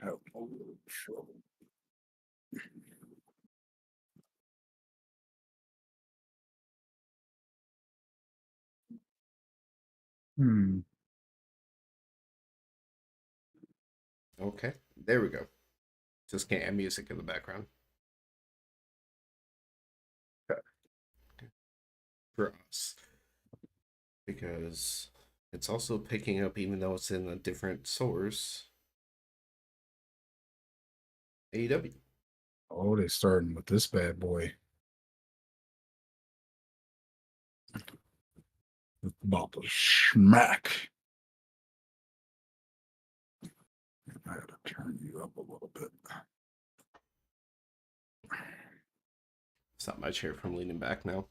have a little trouble. Hmm. Okay, there we go. Just can't have music in the background for us because it's also picking up, even though it's in a different source. AEW. Oh, they're starting with this bad boy. About to smack. I gotta turn you up a little bit. Stop my chair from leaning back now.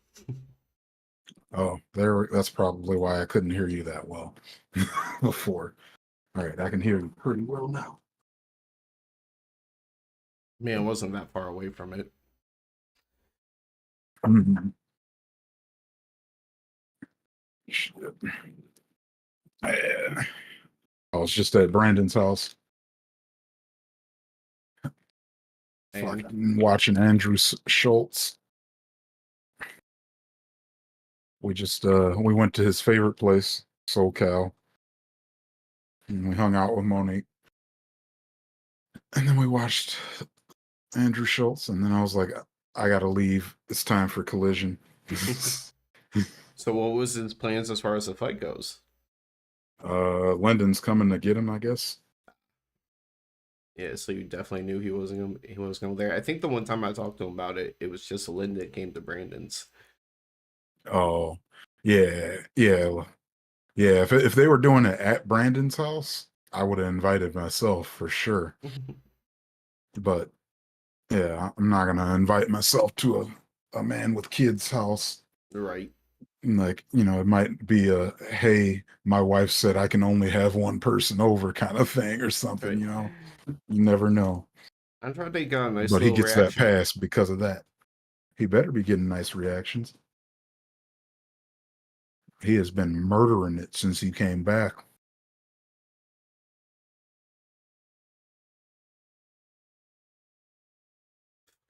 Oh, there. That's probably why I couldn't hear you that well before. All right, I can hear you pretty well now. Man, I wasn't that far away from it. Mhm. Shit. Yeah. I was just at Brandon's house, And fucking watching Andrew Schultz. We went to his favorite place, SoCal, and we hung out with Monique. And then we watched Andrew Schultz, and then I was like, I gotta leave. It's time for Collision. so, what was his plans as far as the fight goes? Lyndon's coming to get him, I guess. Yeah, so you definitely knew he was going there. I think the one time I talked to him about it, it was just Linda that came to Brandon's. Oh, yeah, yeah, yeah. If they were doing it at Brandon's house, I would have invited myself for sure. But yeah, I'm not gonna invite myself to a man with kids' house. Right. Like, it might be a, hey, my wife said I can only have one person over kind of thing or something. Right. You never know. Andrade got a nice But he little gets that reaction. pass because of that. He better be getting nice reactions. He has been murdering it since he came back.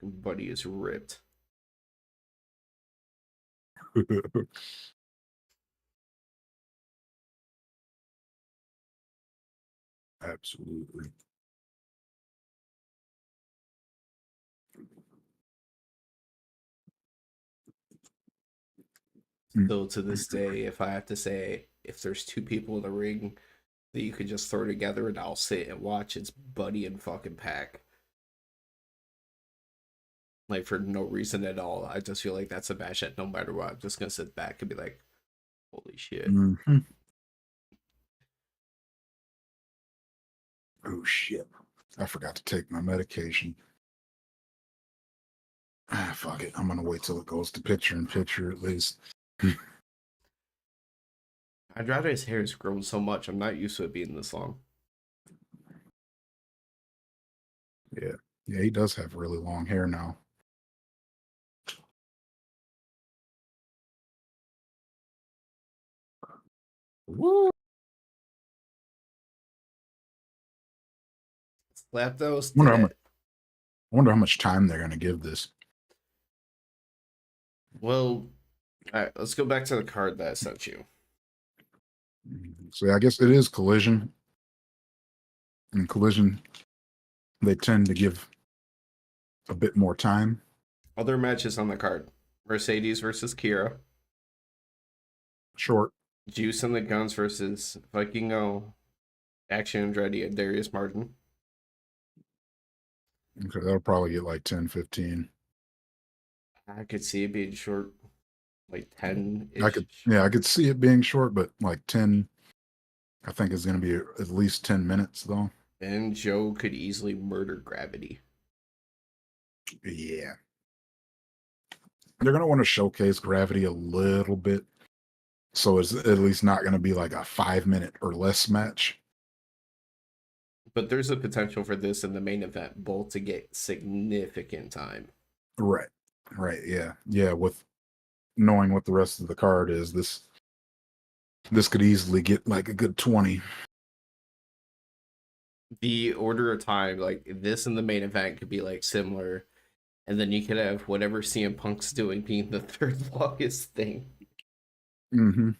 Buddy is ripped. Absolutely. Still to this day, if I have to say, if there's two people in the ring that you could just throw together and I'll sit and watch, it's Buddy and fucking Pac. Like, for no reason at all. I just feel like that's a match that no matter what, I'm just gonna sit back and be like, holy shit. Mm-hmm. Oh shit! I forgot to take my medication. Fuck it. I'm gonna wait till it goes to picture in picture at least. Andrade's hair has grown so much, I'm not used to it being this long. Yeah. Yeah, he does have really long hair now. Woo! Slapdos Wonder how today. much wonder how much time they're gonna give this. Well, all right, let's go back to the card that I sent you. So I guess it is Collision. In Collision, they tend to give a bit more time. Other matches on the card: Mercedes versus Kira, Short. Juice and the Guns versus Vikingo, Action Andretti, and Darius Martin. Okay, that'll probably get like 10, 15. I could see it being short, like 10 I ish. could, yeah, I could see it being short, but like 10, I think it's going to be at least 10 minutes though. And Joe could easily murder Gravity. Yeah. They're going to want to showcase Gravity a little bit. So it's at least not going to be like a 5 minute or less match. But there's a potential for this in the main event both to get significant time. Right. Right. Yeah. Yeah. With knowing what the rest of the card is, this could easily get like a good 20. the order of time, like this and the main event could be like similar, and then you could have whatever CM Punk's doing being the third longest thing. Mm-hmm.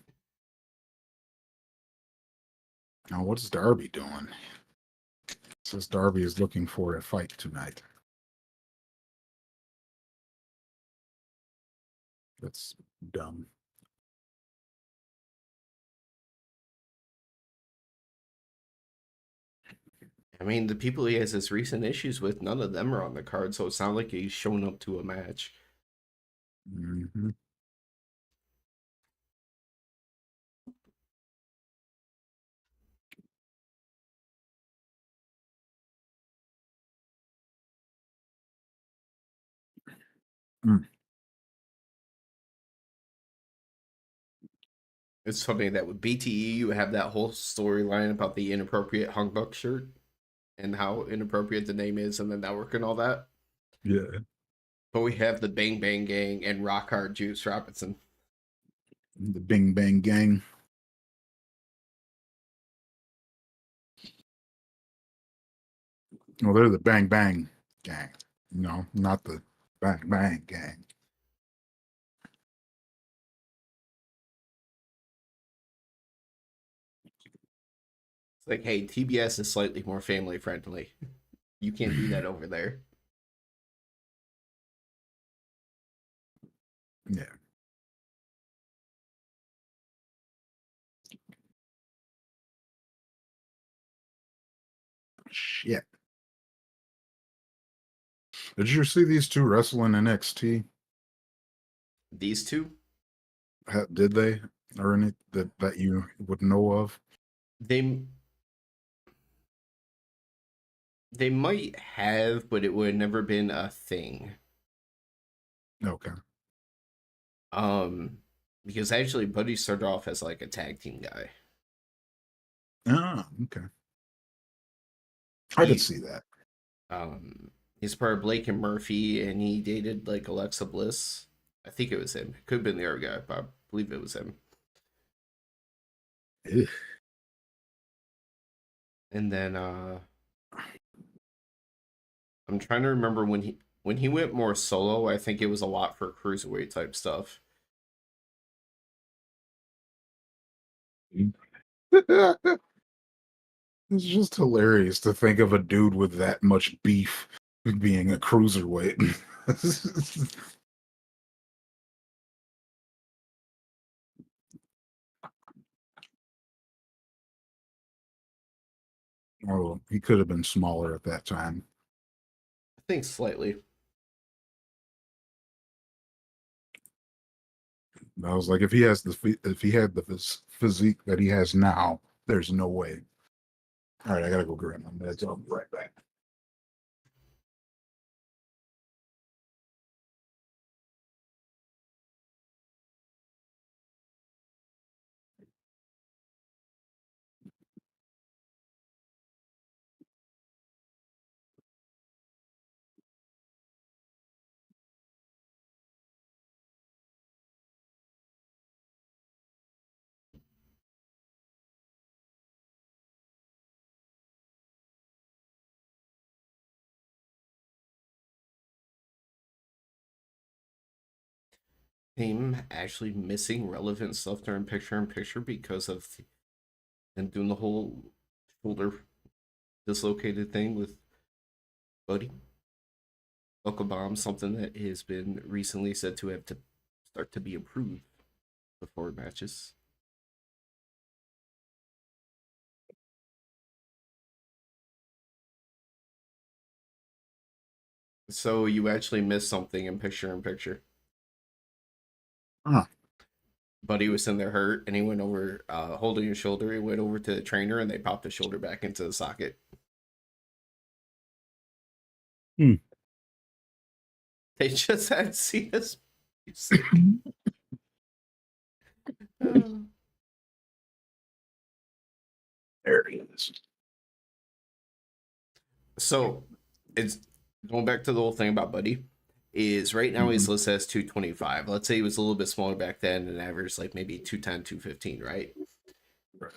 Now, what's Darby doing? Says Darby is looking for a fight tonight. That's dumb. I mean, the people he has his recent issues with, none of them are on the card, so it's not like he's shown up to a match. Mm-hmm. Mm. It's something that with BTE, you have that whole storyline about the inappropriate Hung Buck shirt and how inappropriate the name is and the network and all that. Yeah. But we have the Bang Bang Gang and Rock Hard Juice Robinson. The Bing Bang Gang. Well, they're the Bang Bang Gang. No, not the Bang Bang Gang. It's like, hey, TBS is slightly more family friendly. You can't do that over there. Yeah. Shit. Did you see these two wrestle in NXT? These two, Did they? Or any that you would know of? they they might have, but it would have never been a thing. Okay. Um, because actually, Buddy started off as like a tag team guy. Ah, okay. I could He see that. he's part of Blake and Murphy, and he dated like Alexa Bliss. I think it was him. It could have been the other guy, but I believe it was him. Ugh. And then I'm trying to remember when he went more solo. I think it was a lot for cruiserweight type stuff. It's just hilarious to think of a dude with that much beef being a cruiserweight. Oh, he could have been smaller at that time. I think slightly. I was like, if he has if he had the physique that he has now, there's no way. All right, I gotta go grab my meds. I'll be right back. Him actually missing relevant stuff during picture in picture because of and doing the whole shoulder dislocated thing with Buddy. Buckle bomb, something that has been recently said to have to start to be improved before matches. So you actually missed something in picture. Huh. Buddy was in there hurt, and he went over holding his shoulder. He went over to the trainer, and they popped his shoulder back into the socket. Hmm. They just had seen us music. There he is. So it's going back to the whole thing about Buddy. Is right now he's Mhm. listed as 225. Let's say he was a little bit smaller back then and averaged like maybe 210, 215, right? Right.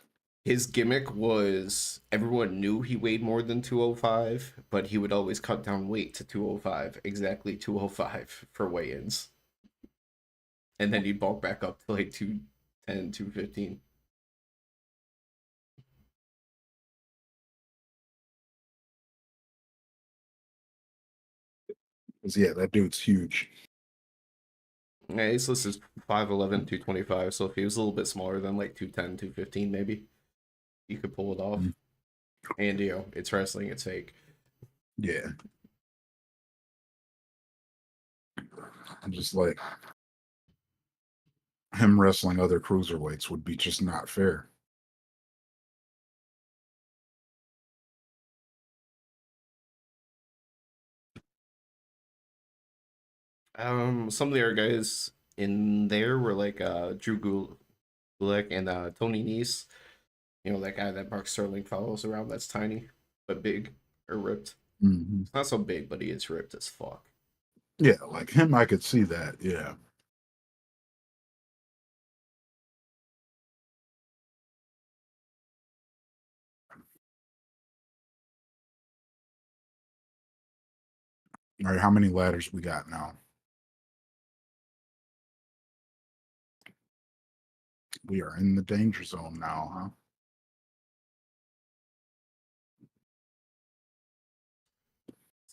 His gimmick was everyone knew he weighed more than 205, but he would always cut down weight to 205, exactly 205 for weigh-ins. And then he'd bulk back up to like 210, 215. 'Cause, yeah, that dude's huge. Yeah, his list is 5'11", 225, so if he was a little bit smaller than like 210, 215 maybe, he could pull it off. Mm. And, you know, it's wrestling, it's fake. Yeah. I'm just like him wrestling other cruiserweights would be just not fair. Some of the other guys in there were like Drew Gulak and Tony Nese. You know, that guy that Mark Sterling follows around that's tiny but big or ripped. Hmm. It's not so big, but he is ripped as fuck. Yeah, like him, I could see that. Yeah. All right, how many ladders we got now? We are in the danger zone now, huh?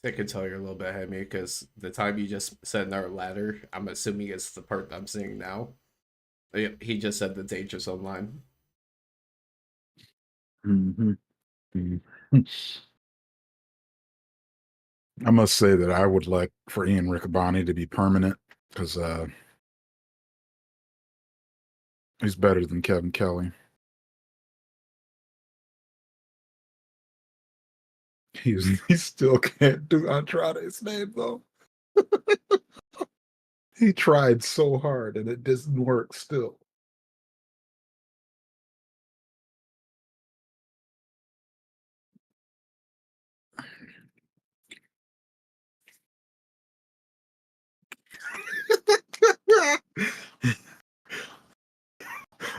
I could tell you're a little bit ahead of me because the time you just said another ladder, I'm assuming it's the part I'm seeing now. Yep, he just said the danger zone line. Hmm. I must say that I would like for Ian Riccaboni to be permanent because he's better than Kevin Kelly. He still can't do Andrade's name though. He tried so hard and it doesn't work still.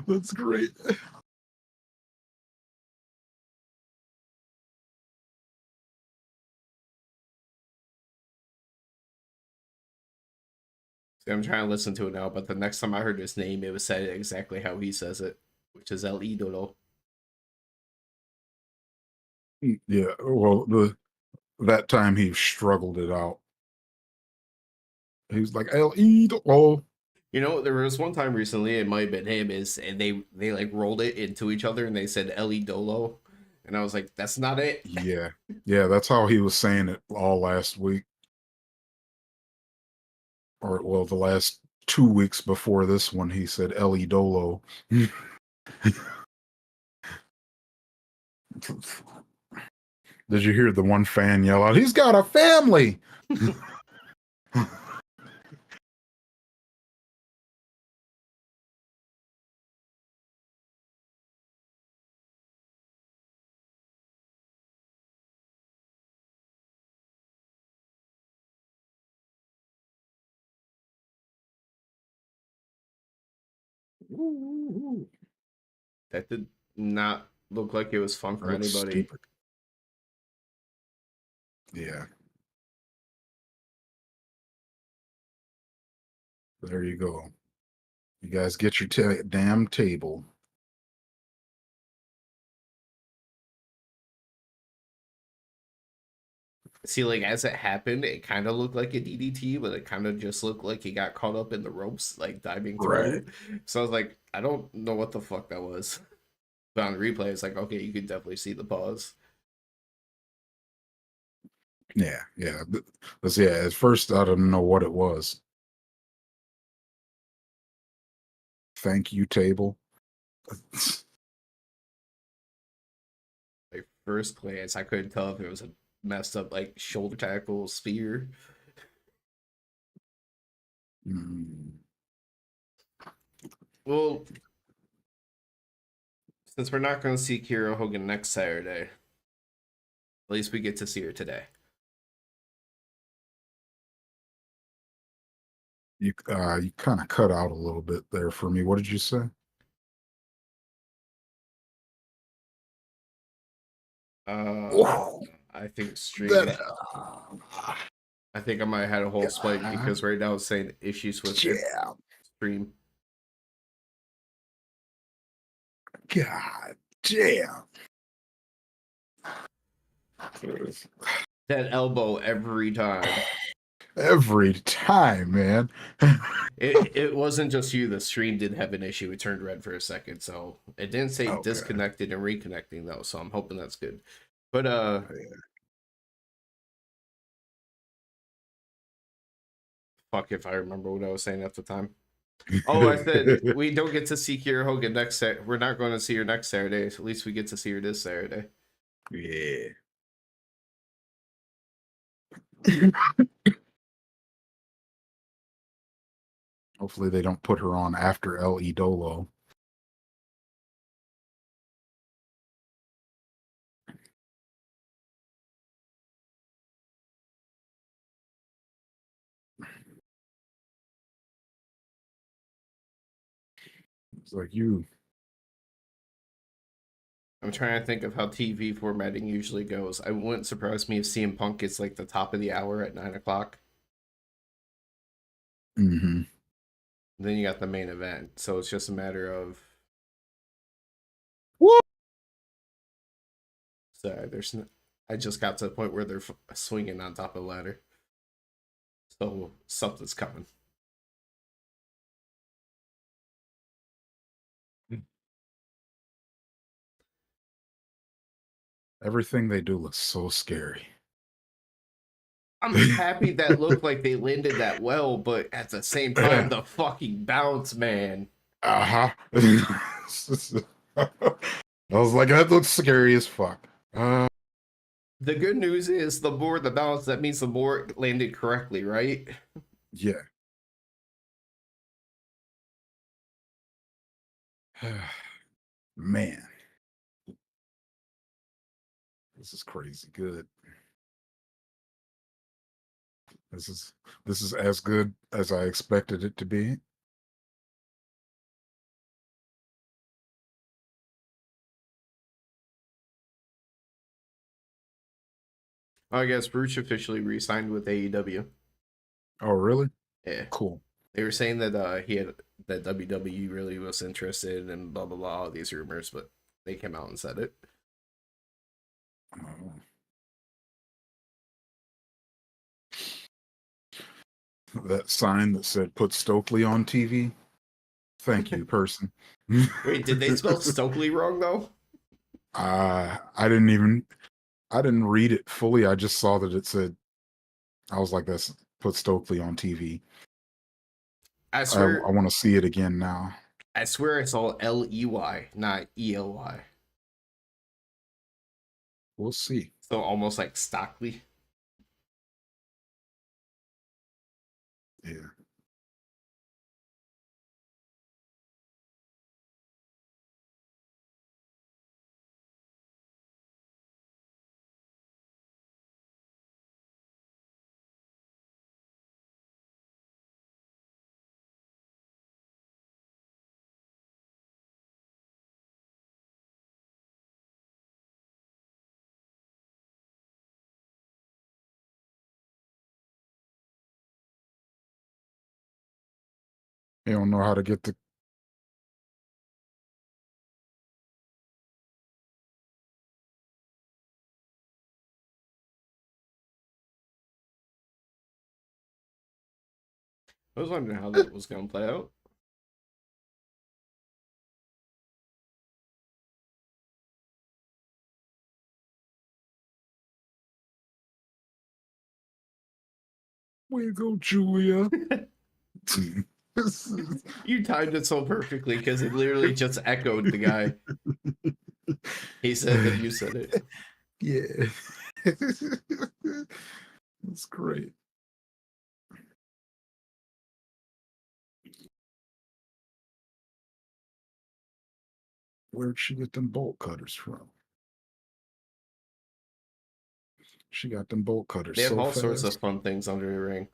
That's great. See, I'm trying to listen to it now, but the next time I heard his name, it was said exactly how he says it, which is El Idolo. Yeah, well, that time he struggled it out. He was like El Idolo. You know, there was one time recently, it might have been him, is and they like rolled it into each other and they said El Idolo, and I was like, that's not it. Yeah, yeah, that's how he was saying it all last week, or well, the last 2 weeks before this one. He said El Idolo. Did you hear the one fan yell out, "He's got a family"? That did not look like it was fun That for looks anybody. stupid. Yeah, there you go. You guys get your damn table. See, like as it happened, it kind of looked like a DDT, but it kind of just looked like he got caught up in the ropes, like diving Right. through. So I was like, I don't know what the fuck that was. But on the replay, it's like, okay, you could definitely see the pause. Yeah, yeah. But yeah, at first I didn't know what it was. Thank you, table. Like first glance, I couldn't tell if it was a messed up like shoulder tackle spear. Mm. Well, since we're not going to see Kira Hogan next Saturday, at least we get to see her today. You kind of cut out a little bit there for me. What did you say? I think That, stream. I think I might have had a whole spike because right now it's saying issues with yeah. stream. God damn. That elbow every time. Every time, man. It wasn't just you. The stream did have an issue. It turned red for a second, so it didn't say Okay. disconnected and reconnecting though. So I'm hoping that's good. But fuck if I remember what I was saying at the time. Oh, I said we don't get to see Kira Hogan next. We're not going to see her next Saturday. At least we get to see her this Saturday. Yeah. Hopefully they don't put her on after El Idolo. It's like you. I'm trying to think of how TV formatting usually goes. I wouldn't surprise me if CM Punk gets like the top of the hour at 9 o'clock. Mm-hmm. Then you got the main event, so it's just a matter of. What? Sorry, I just got to the point where they're swinging on top of the ladder, so something's coming. Everything they do looks so scary. I'm happy that looked like they landed that well, but at the same time, the fucking bounce, man. Uh-huh. I was like, that looks scary as fuck. The good news is the more the bounce, that means the more it landed correctly, right? Yeah. Man. This is crazy good. This is as good as I expected it to be. I guess Bruce officially re-signed with AEW. Oh, really? Yeah, Cool. they were saying that he had that WWE really was interested and blah blah blah all these rumors, but they came out and said it. Oh. That sign that said "Put Stokely on TV." Thank you, person. Wait, did they spell Stokely wrong though? I didn't even. I didn't read it fully. I just saw that it said. I was like, "That's put Stokely on TV." I I swear, want to see it again now. I swear it's all Ley, not Ely. We'll see. So almost like Stockley. Yeah. They don't know how to get the. I was wondering how that was going to play out. Way to go, Julia. You timed it so perfectly because it literally just echoed the guy. He said that you said it. Yeah. That's great. Where'd she get them bolt cutters from? She got them bolt cutters They have so all sorts of fast. fun things under the ring.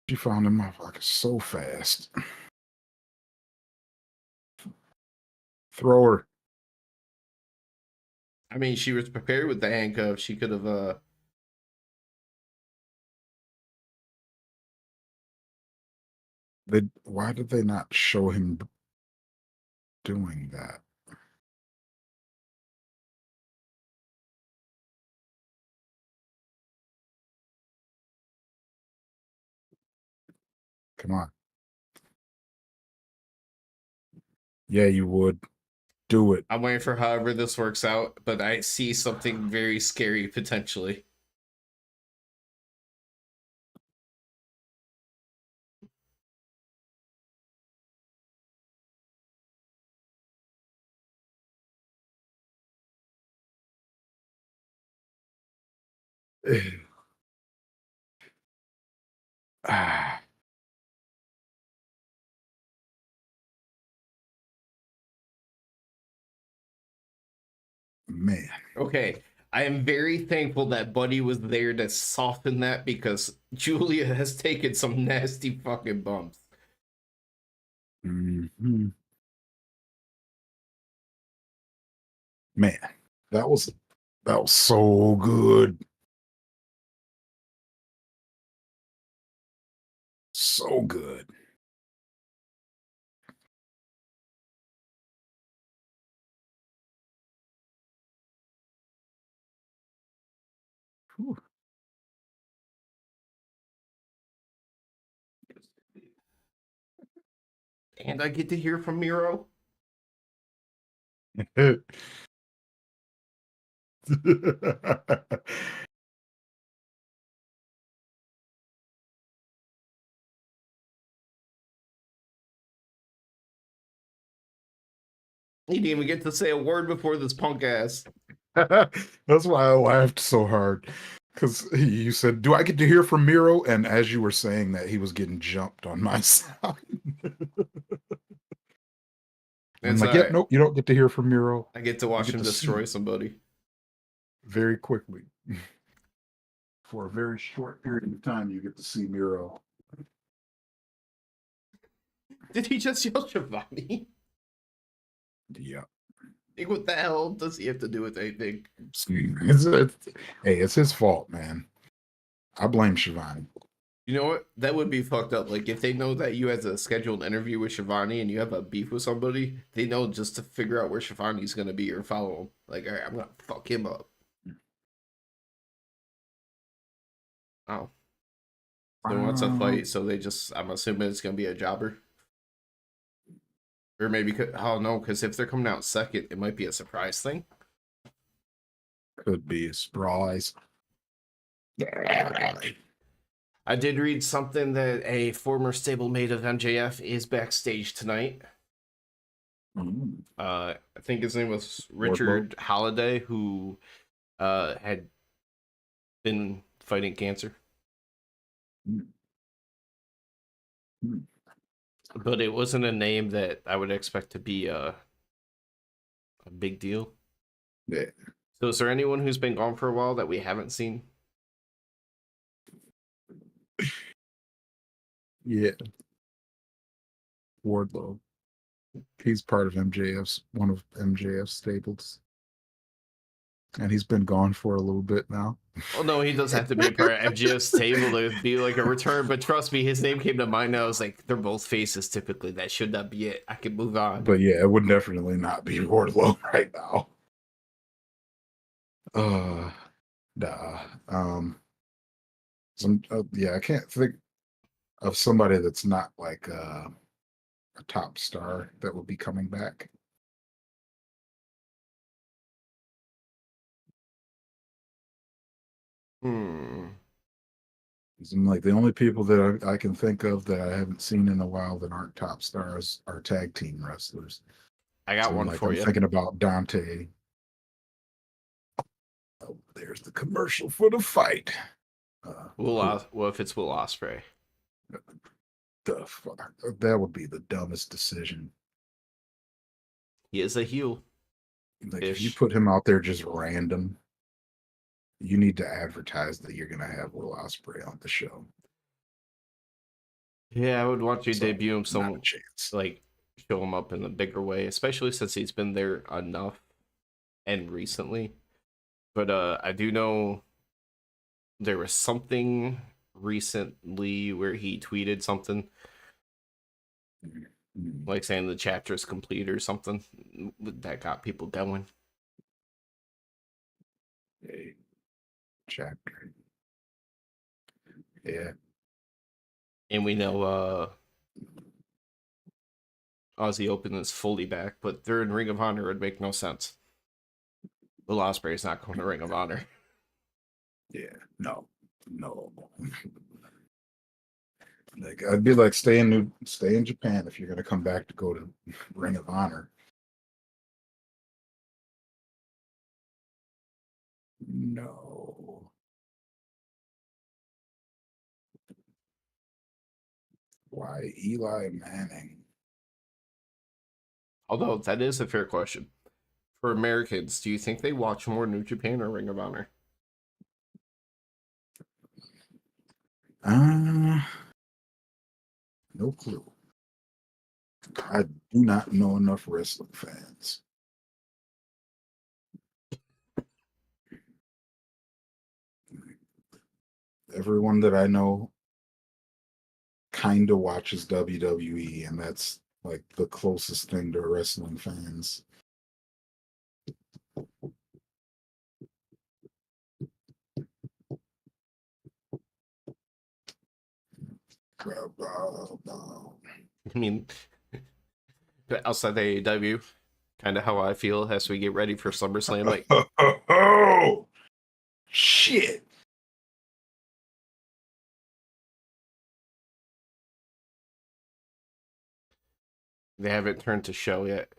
She found them motherfuckers so fast. Throw her. I mean, she was prepared with the handcuff. She could have. Why did they not show him doing that? Come on. Yeah, you would. Do it. I'm waiting for however this works out, but I see something very scary potentially. Ah, man. Okay, I am very thankful that Buddy was there to soften that because Julia has taken some nasty fucking bumps. Mhm. Man, that was so good. So good. Whew. And I get to hear from Miro. He didn't even get to say a word before this punk ass. That's why I laughed so hard. Because you said, "Do I get to hear from Miro?" And as you were saying that, he was getting jumped on my side. I'm It's like, all "Yep, right. nope, you don't get to hear from Miro. I get to You watch get him to see destroy him somebody. very quickly for a very short period of time. You get to see Miro." Did he just yell Shivani? Yeah. Like, what the hell does he have to do with anything? Hey, it's his fault, man. I blame Shivani. You know what? That would be fucked up. Like, if they know that you have a scheduled interview with Shivani and you have a beef with somebody, they know just to figure out where Shivani's gonna be or follow him. Like, all right, I'm gonna fuck him up. Oh, they wants a Um, fight, so they just. I'm assuming it's gonna be a jobber, or maybe. Oh no, because if they're coming out second, it might be a surprise thing. could be a surprise. I did read something that a former stablemate of MJF is backstage tonight. Mm. I think his name was Wardlow. Richard Holliday, who had been fighting cancer, Mm. Mm. but it wasn't a name that I would expect to be a big deal. Yeah. So, is there anyone who's been gone for a while that we haven't seen? Yeah. Wardlow. He's part of MJF's one of MJF's stables. And he's been gone for a little bit now. Well, no, he does have to be a part of MGF's table to be like a return, but trust me, his name came to mind. And I was like, they're both faces typically. That should not be it. I can move on. But yeah, it would definitely not be Wardlow right now. Uh nah. Yeah, I can't think of somebody that's not like a top star that would be coming back. Hmm. 'Cause I'm like the only people that I can think of that I haven't seen in a while that aren't top stars are tag team wrestlers. I got So one like for I'm you. thinking about Dante. Oh, there's the commercial for the fight. Who What if it's Will Ospreay? the fuck? That would be the dumbest decision. He is a heel Like if you ish. put him out there just random, you need to advertise that you're gonna have Will Ospreay on the show. Yeah, I would want you to So debut him not a some, chance. like, show him up in a bigger way, especially since he's been there enough. end recently, but I do know there was something recently where he tweeted something Mm. like saying the chapter is complete or something that got people going. A chapter. Yeah. And we know Aussie Open is fully back, but they're in Ring of Honor would make no sense. Will Ospreay's not going to Ring of Honor. Yeah. No. No. Like I'd be like stay in Japan if you're gonna come back to go to Ring of Honor. No. Why Eli Manning? Although that is a fair question. For Americans, do you think they watch more New Japan or Ring of Honor? Uh no clue. I do not know enough wrestling fans. Everyone that I know kind of watches WWE, and that's like the closest thing to wrestling fans. I mean, outside the AEW, kind of how I feel as we get ready for SummerSlam. Like, Oh, shit. they haven't turned to show yet.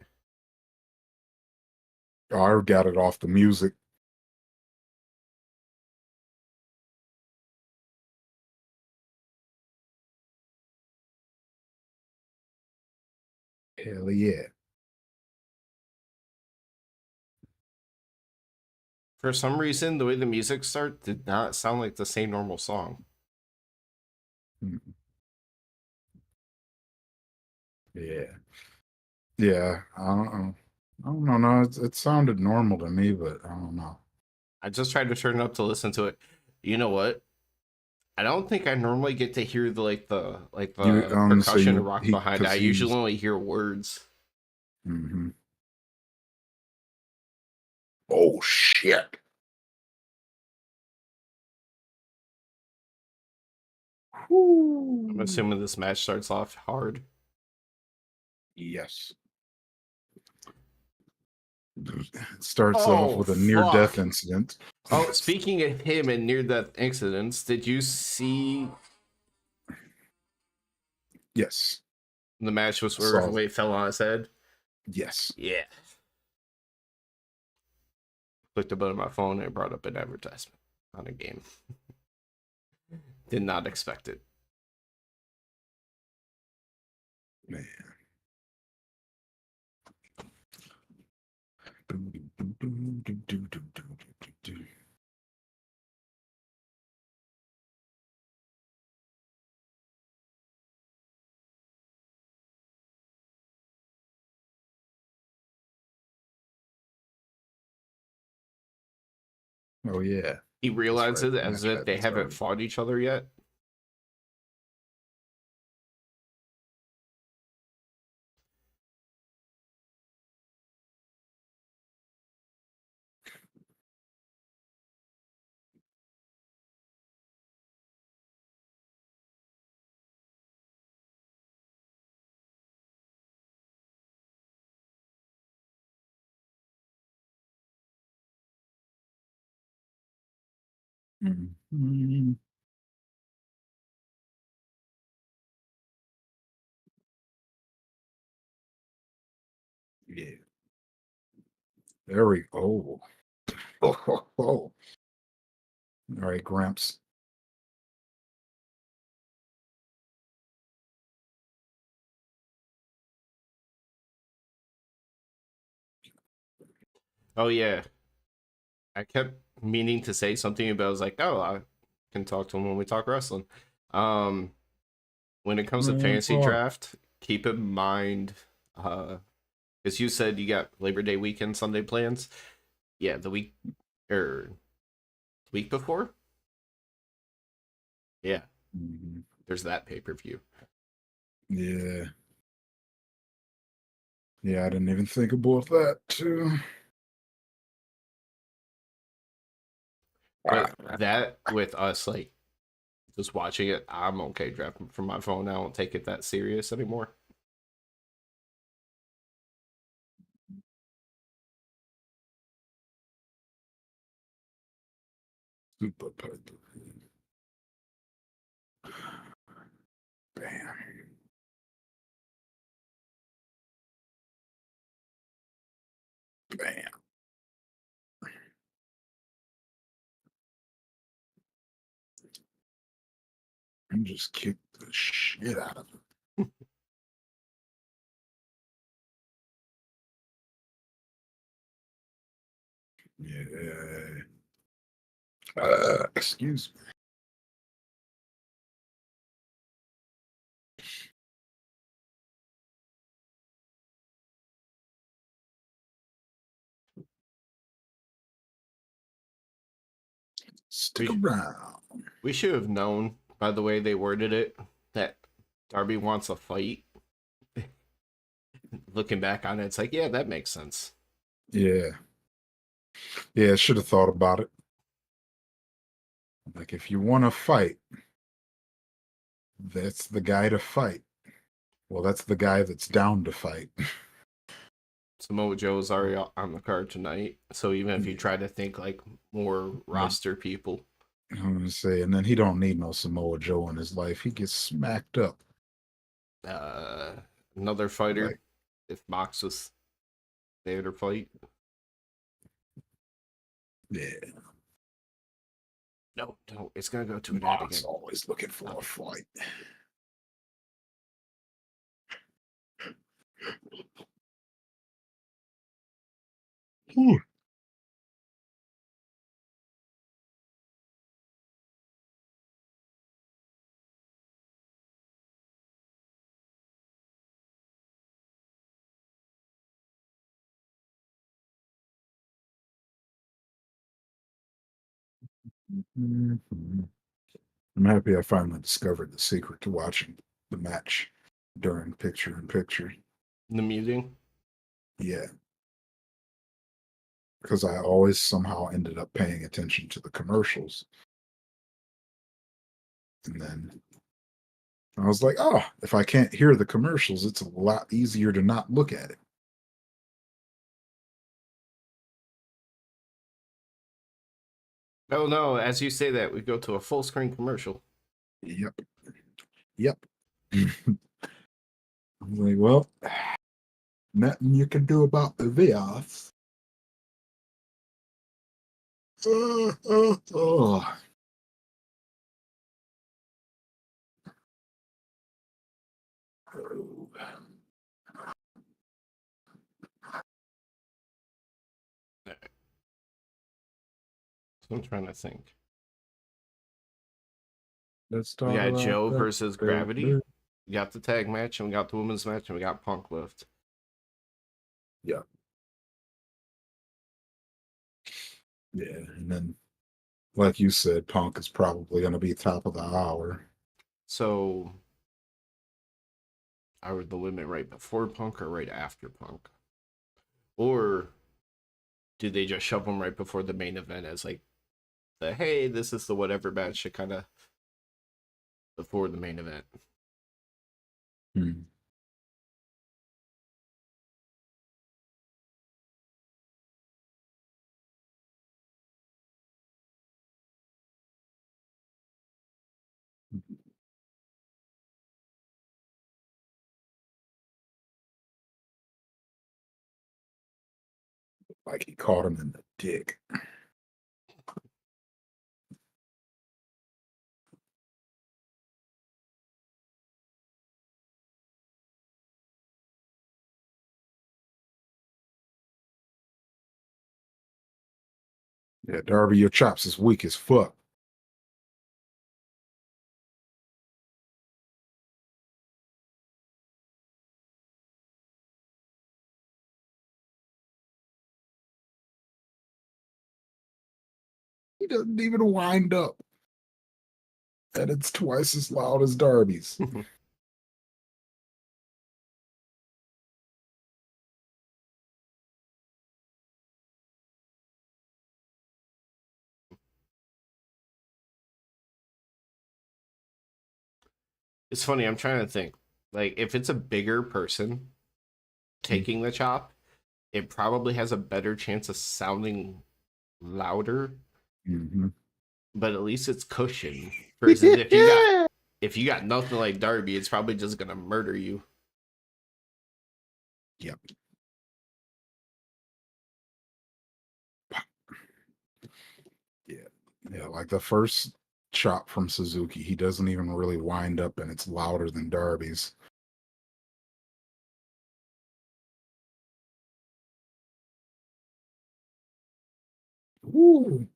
Oh, I got it off the music. Hell yeah. For some reason, the way the music started did not sound like the same normal song. Hmm. Yeah. Yeah. I don't know. I don't know. No, it sounded normal to me, but I don't know. I just tried to turn it up to listen to it. You know what? I don't think I normally get to hear You the so percussion and you rock he behind it. I because usually he's only hear words. hmm. Oh shit. I'm Whew. assuming this match starts off hard. Yes. It starts off Oh with a near death fuck! incident. Oh, speaking of him and near death incidents, did you see Yes. the match was where Saw Wade fell on his head? yes. Yeah. Clicked a button on my phone and it brought up an advertisement on a game. Did not expect it. Man. Oh yeah. He That's realizes right. it The as match if they hadn't haven't started. fought each other yet. Mhm. Yeah. There we go. Oh. All right, Gramps. Oh yeah. I kept meaning to say something about I was like, oh, I can talk to him when we talk wrestling. Um when it comes to Man, fantasy talk. draft, keep in mind because you said you got Labor Day weekend Sunday plans. Yeah, the week or week before. Yeah, Mhm. there's that pay-per-view. Yeah. Yeah, I didn't even think about that too. But that with us like just watching it, I'm okay drafting from my phone. I don't take it that serious anymore. Super Purple. Bam. Bam. And just kick the shit out of it. Yeah. Excuse me. Stick We around. we should have known by the way they worded it that Darby wants a fight. Looking back on it, it's like, yeah, that makes sense. Yeah. Yeah, should have thought about it. Like, if you want to fight, that's the guy to fight. Well, that's the guy that's down to fight. Samoa Joe's already on the card tonight, so even if you try to think like more roster people, I'm gonna say, and then he don't need no Samoa Joe in his life. He gets smacked up. uh, another fighter, Like, if Mox was there to fight, yeah, no, it's gonna go to an ad Mox again. always looking for a fight. Whew. Mhm. I'm happy I finally discovered the secret to watching the match during picture in picture. The muting. Yeah, because I always somehow ended up paying attention to the commercials. And then I was like, oh, if I can't hear the commercials, it's a lot easier to not look at it. Oh no, as you say that, we go to a full screen commercial. Yep. Yep. I was like, well, nothing you can do about the Vios. Oh. So I'm trying to think. Let's We talk got about Joe that, versus Gravity. baby. We got the tag match, and we got the women's match, and we got Punk left. Yeah. Yeah. And then, like you said, Punk is probably going to be top of the hour. So, are the women right before Punk or right after Punk? Or do they just shove them right before the main event as like the hey, this is the whatever match to kind of before the main event? Hmm. Like he caught him in the dick. Yeah, Darby, your chops is weak as fuck. He doesn't even wind up. And it's twice as loud as Darby's. It's funny. I'm trying to think. Like, if it's a bigger person taking the chop, it probably has a better chance of sounding louder. Mm-hmm. But at least it's cushioned. Versus if you got nothing like Darby, it's probably just gonna murder you. Yep. Yeah. Yeah. Like the first chop from Suzuki, he doesn't even really wind up and it's louder than Darby's. Ooh.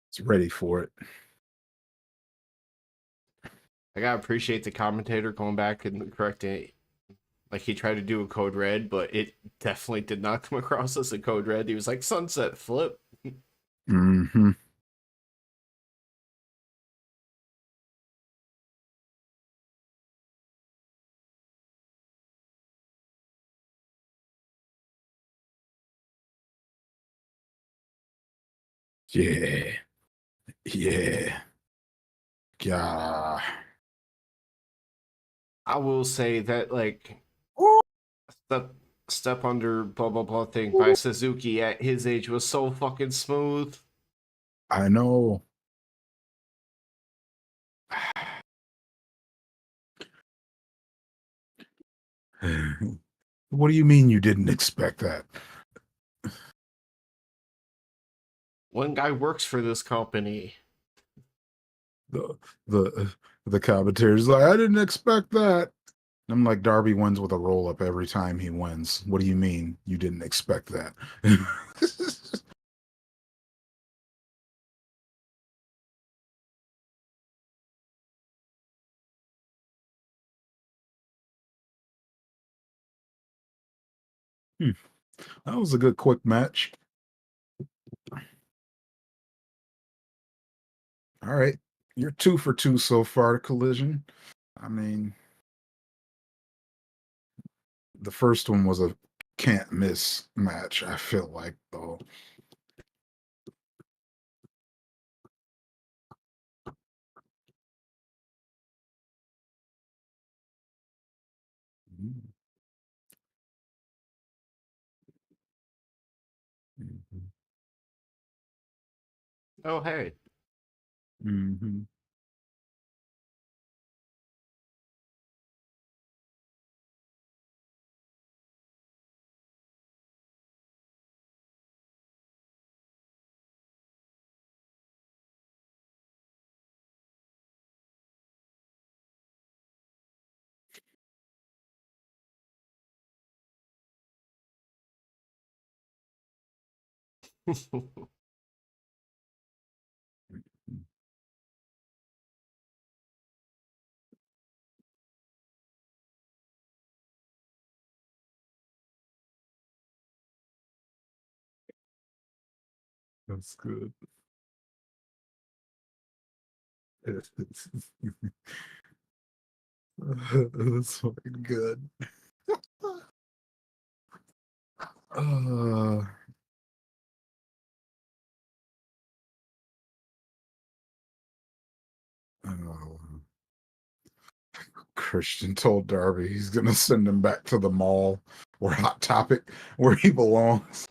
It's ready for it. I gotta appreciate the commentator going back and correcting it. Like he tried to do a code red, but it definitely did not come across as a code red. He was like sunset flip. Mm-hmm. Yeah. Yeah. Yeah. I will say that like step step under blah blah blah thing by Suzuki at his age was so fucking smooth. I know. What do you mean you didn't expect that? One guy works for this company. The the the commentator's like, I didn't expect that. I'm like, Darby wins with a roll up every time he wins. What do you mean you didn't expect that? Hmm, that was a good quick match. All right. You're 2 for 2 so far, Collision. I mean, the first one was a can't miss match, I feel like, though. Mhm. Mhm. Oh hey. Mhm. That's good. That's fucking good. Uh, oh. Christian told Darby he's gonna send him back to the mall or Hot Topic where he belongs.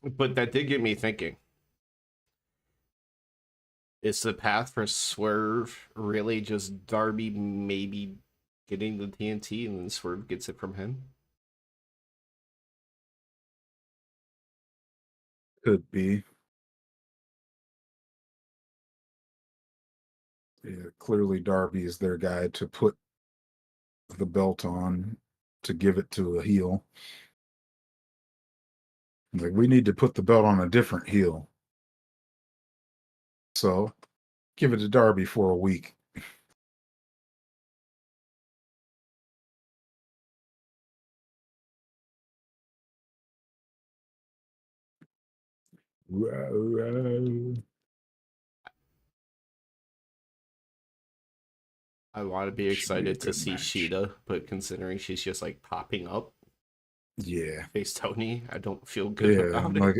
But that did get me thinking. Is the path for Swerve really just Darby maybe getting the TNT and then Swerve gets it from him? Could be. Yeah, clearly Darby is their guy to put the belt on to give it to a heel. Like, we need to put the belt on a different heel. So give it to Darby for a week. I want to be Should be a excited to good see match. Sheeta, but considering she's just like popping up Yeah. face Tony, I don't feel good Yeah. about it. Like,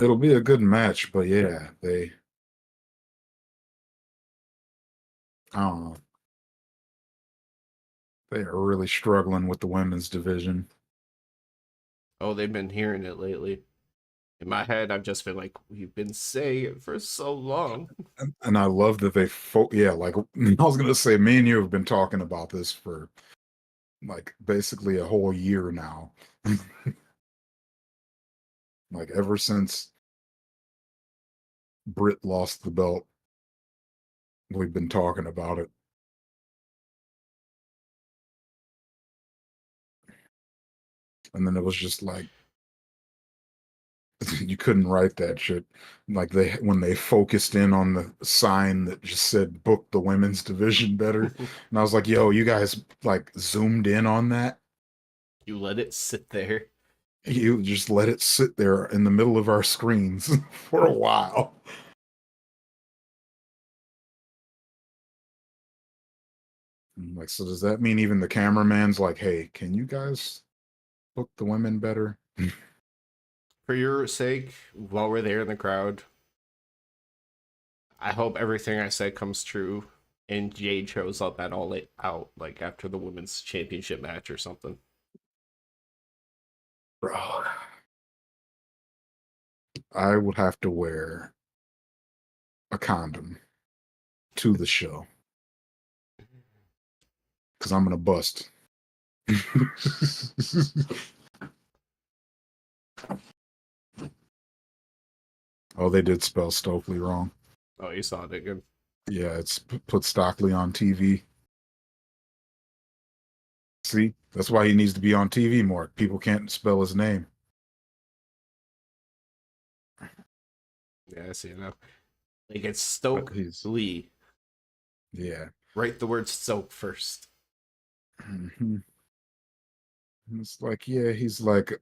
it'll be a good match, but yeah, I don't know. They are really struggling with the women's division. Oh, they've been hearing it lately. In my head, I've just been like, we've been saying it for so long. And I love that yeah, like I was gonna say, me and you have been talking about this for like basically a whole year now. Like ever since Britt lost the belt, we've been talking about it. And then it was just like you couldn't write that shit. Like when they focused in on the sign that just said book the women's division better. And I was like, yo, you guys like zoomed in on that. You let it sit there. You just let it sit there in the middle of our screens for a while. I'm like, so does that mean even the cameraman's like, hey, can you guys book the women better? For your sake, while we're there in the crowd, I hope everything I said comes true and Jade shows up at All Out, like after the women's championship match or something. Bro, I would have to wear a condom to the show because I'm gonna bust. Oh, they did spell Stokely wrong. Oh, you saw it again. Yeah, it's put Stockley on TV. See, that's why he needs to be on TV more. People can't spell his name. Yeah, I see it now. Like it's But Stoke he's Lee. yeah. Write the word Stoke first. Mhm. It's like yeah, he's like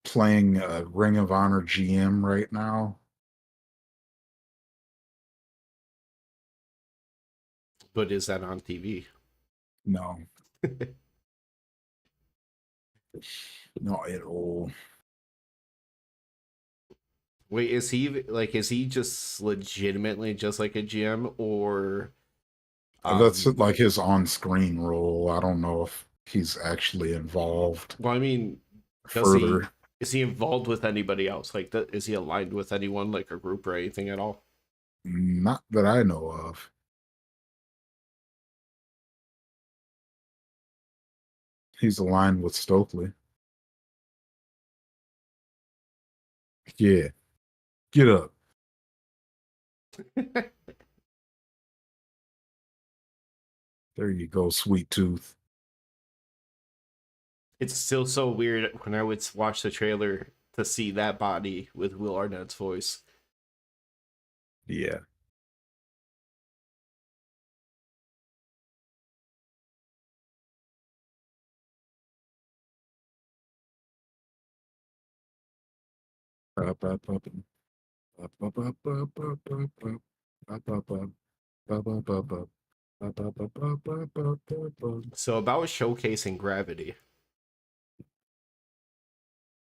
playing a Ring of Honor GM right now. But is that on TV? No, not at all. Wait, is he like is he just legitimately just like a GM or That's um like his on-screen role. I don't know if he's actually involved well I mean does he further. is he involved with anybody else? Like is he aligned with anyone like a group or anything at all? Not that I know of. He's aligned with Stokely. Yeah, get up. There you go, sweet tooth. It's still so weird when I would watch the trailer to see that body with Will Arnett's voice. Yeah. Up, up, up, up, up, up, up, up, up, up, up, up, up. Ba, ba, ba, ba. Ba, ba, ba, ba, ba, ba, ba, ba. So about showcasing gravity.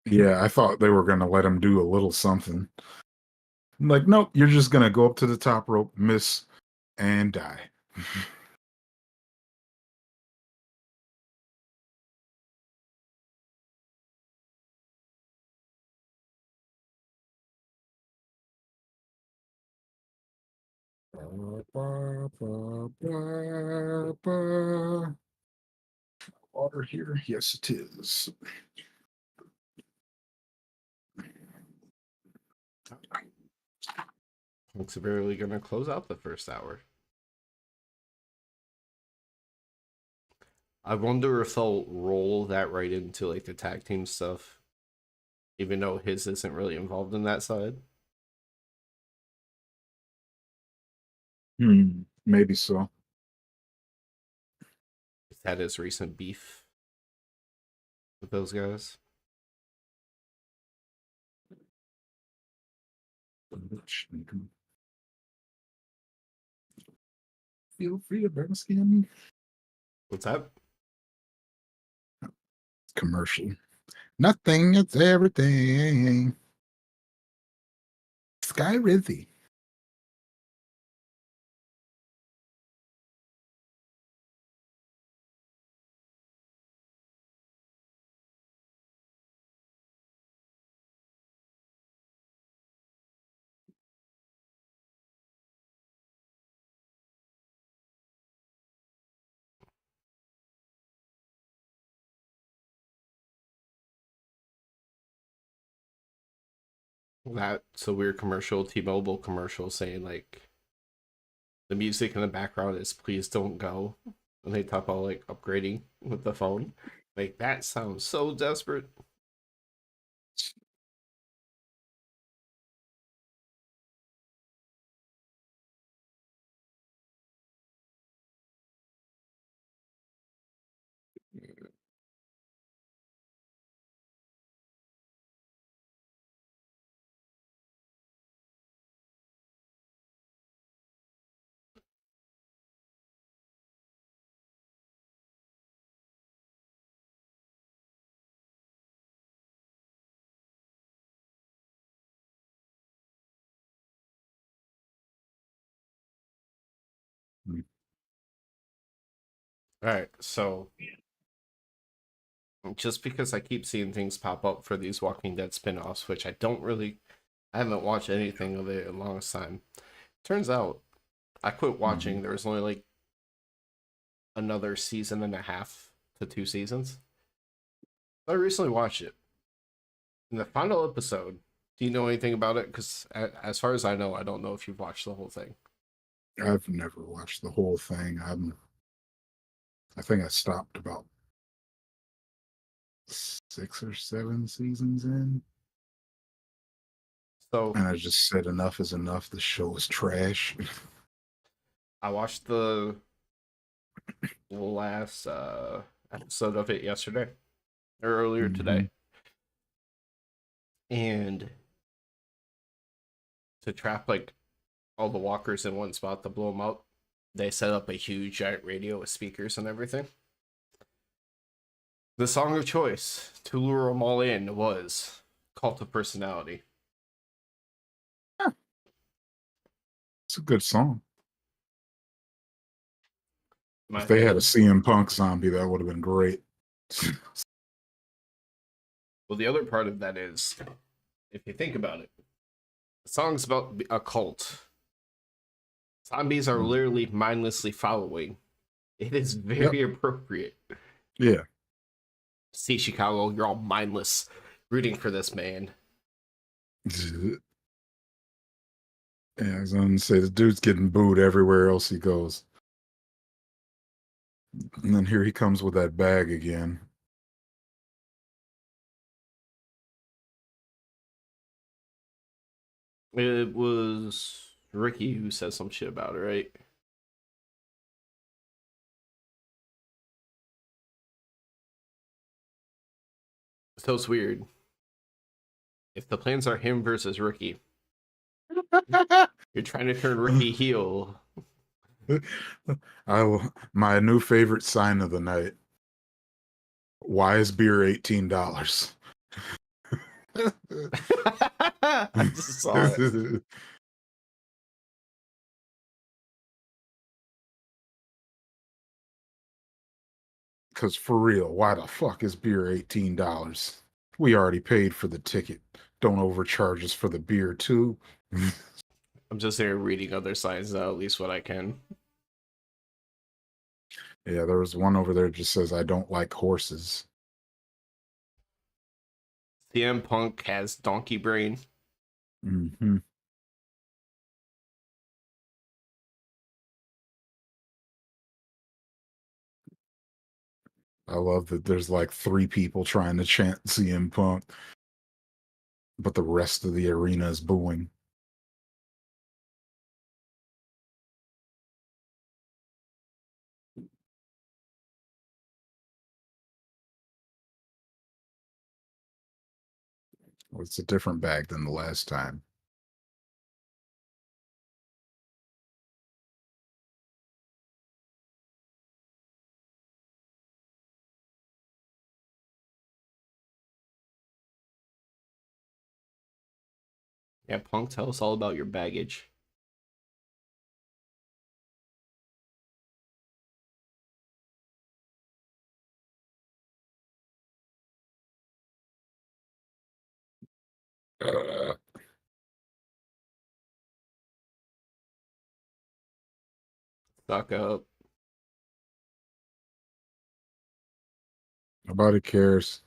Yeah, I thought they were going to let him do a little something. I'm like, nope, you're just going to go up to the top rope, miss, and die. Ba, ba, ba, ba, ba. Water here? Yes, it is. It's barely gonna close out the first hour. I wonder if they'll roll that right into like the tag team stuff, even though his isn't really involved in that side. Maybe so. He's had his recent beef with those guys. Feel free to burn skin. What's that? Commercial. Nothing, it's everything. Sky Rizzy. That's a weird commercial, T-Mobile commercial saying like the music in the background is "Please don't go," and they talk about like upgrading with the phone. Like that sounds so desperate. All right, so just because I keep seeing things pop up for these Walking Dead spin-offs, which I haven't watched anything of it in a long time. Turns out I quit watching. There was only like another season and a half to 2 seasons. I recently watched it. In the final episode, do you know anything about it? Because as far as I know, I don't know if you've watched the whole thing. I've never watched the whole thing. I think I stopped about 6 or 7 seasons in. So And I just said enough is enough. The show is trash. I watched the last episode of it yesterday or earlier hmm today, and to trap like all the walkers in one spot to blow them out, they set up a huge giant radio with speakers and everything. The song of choice to lure them all in was "Cult of Personality." It's a good song. My If they had a opinion. CM Punk zombie, that would have been great. Well, the other part of that is, if you think about it, the song's about a cult. Zombies are literally mindlessly following. It is Yep. very appropriate. Yeah. See, Chicago, you're all mindless, rooting for this man. Yeah, I was gonna say the dude's getting booed everywhere else he goes. And then here he comes with that bag again. It was Ricky who said some shit about it, right? So it's weird. If the plans are him versus Ricky, you're trying to turn Ricky heel. My new favorite sign of the night. Why is beer $18? I just saw it. Because for real, why the fuck is beer $18? We already paid for the ticket. Don't overcharge us for the beer, too. I'm just here reading other signs now, at least what I can. Yeah, there was one over there that just says, I don't like horses. CM Punk has donkey brain. hmm I love that there's like three people trying to chant CM Punk, but the rest of the arena is booing. Well, it's a different bag than the last time. Yeah, Punk, tell us all about your baggage. Uh, Stock up. Nobody cares.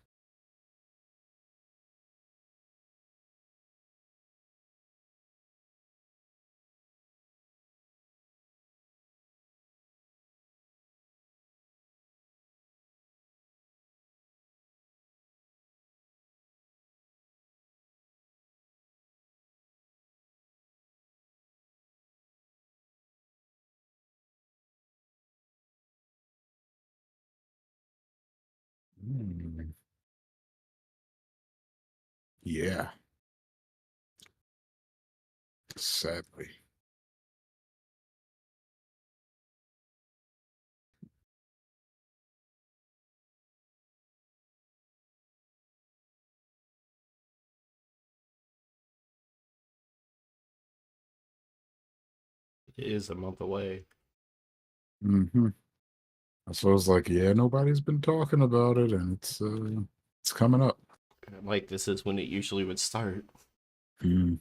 Hmm. Yeah, sadly. It is a month away. Hmm. So I was like, yeah, nobody's been talking about it, and it's coming up. Like, this is when it usually would start. Hmm.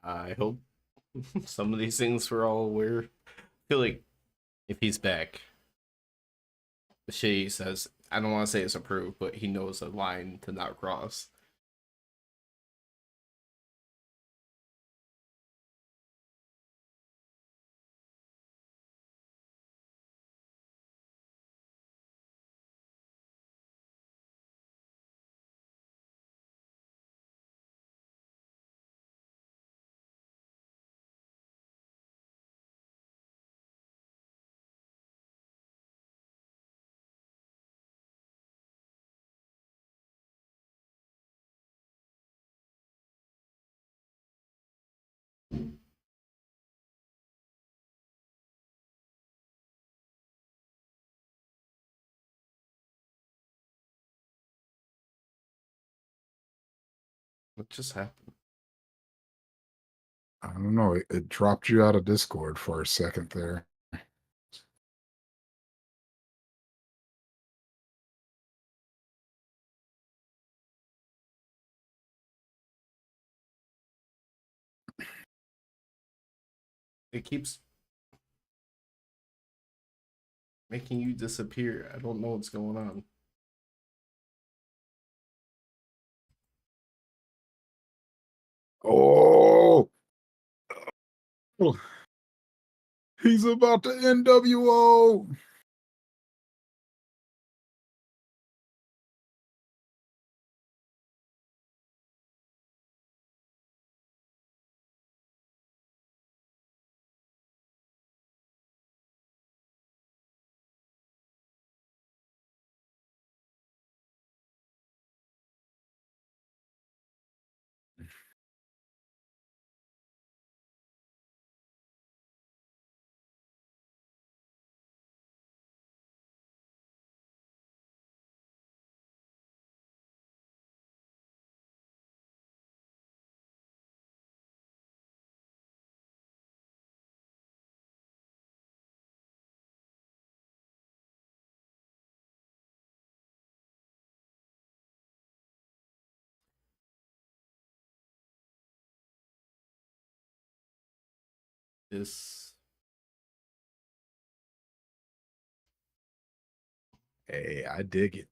I hope some of these things we're all aware. I feel like if he's back, the shit he says, I don't want to say it's approved, but he knows a line to not cross. What just happened? I don't know. It dropped you out of Discord for a second there. It keeps making you disappear. I don't know what's going on. Oh, he's about to NWO. This. Hey, I dig it.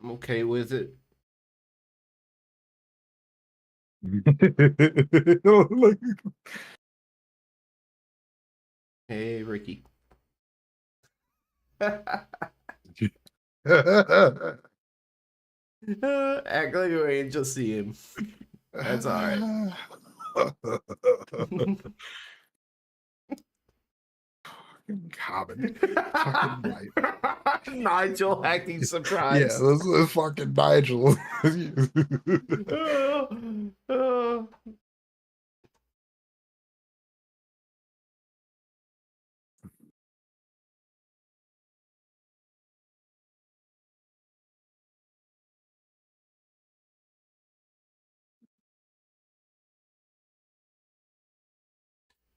I'm okay with it. Look. Hey, Ricky. Act like you ain't just see him. That's all right. Common. Fucking right. Nigel acting Yeah, surprised. this is fucking Nigel.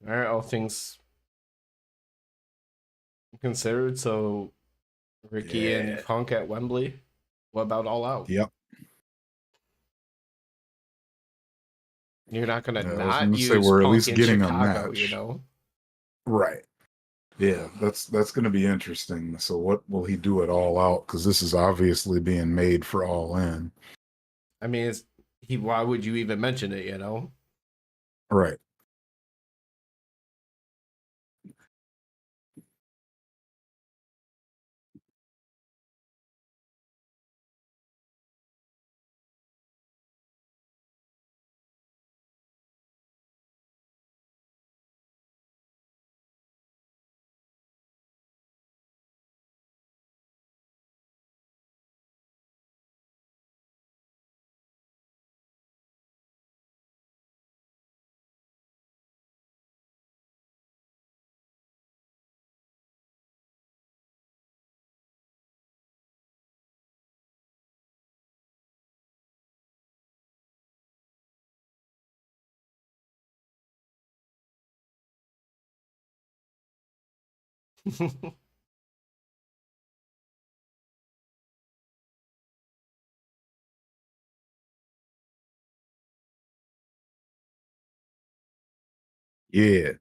All right, all things considered, so Ricky and Yeah. Punk at Wembley. What about All Out? Yep. You're not gonna I was not gonna say use we're at Punk least in getting a Chicago, you match. know? Right. Yeah, that's gonna be interesting. So what will he do at All Out? Because this is obviously being made for All In. I mean, he. Why would you even mention it? You know? Right. Yeah.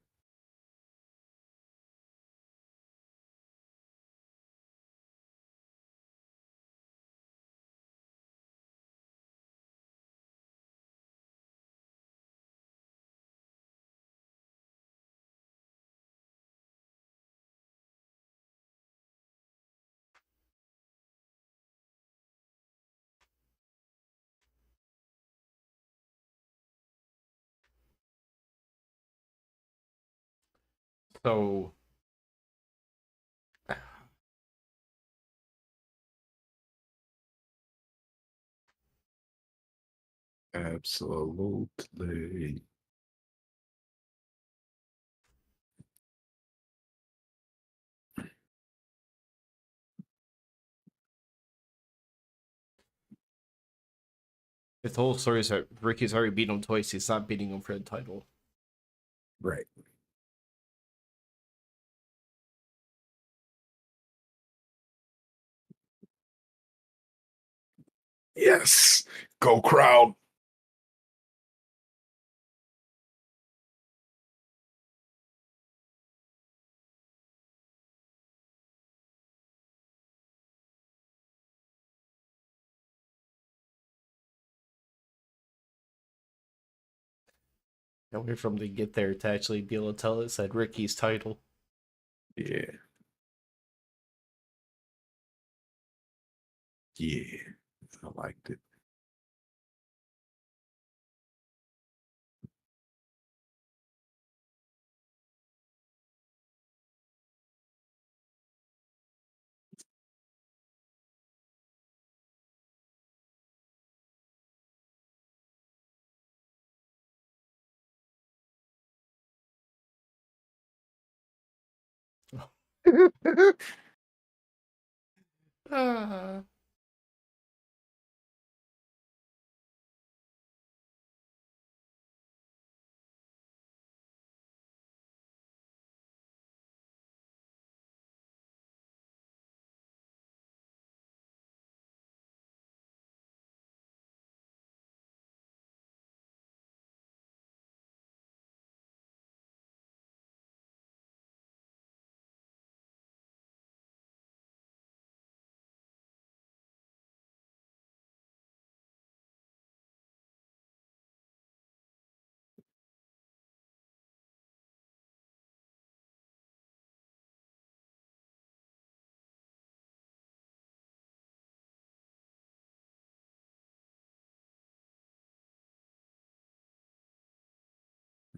So Absolutely. if the whole story is that Ricky's already beat him twice, he's not beating him for the title. Right. Yes. Go crowd. Can't wait for him to get there to actually be able to tell it said Ricky's title. Yeah. Yeah. I liked it. Ah.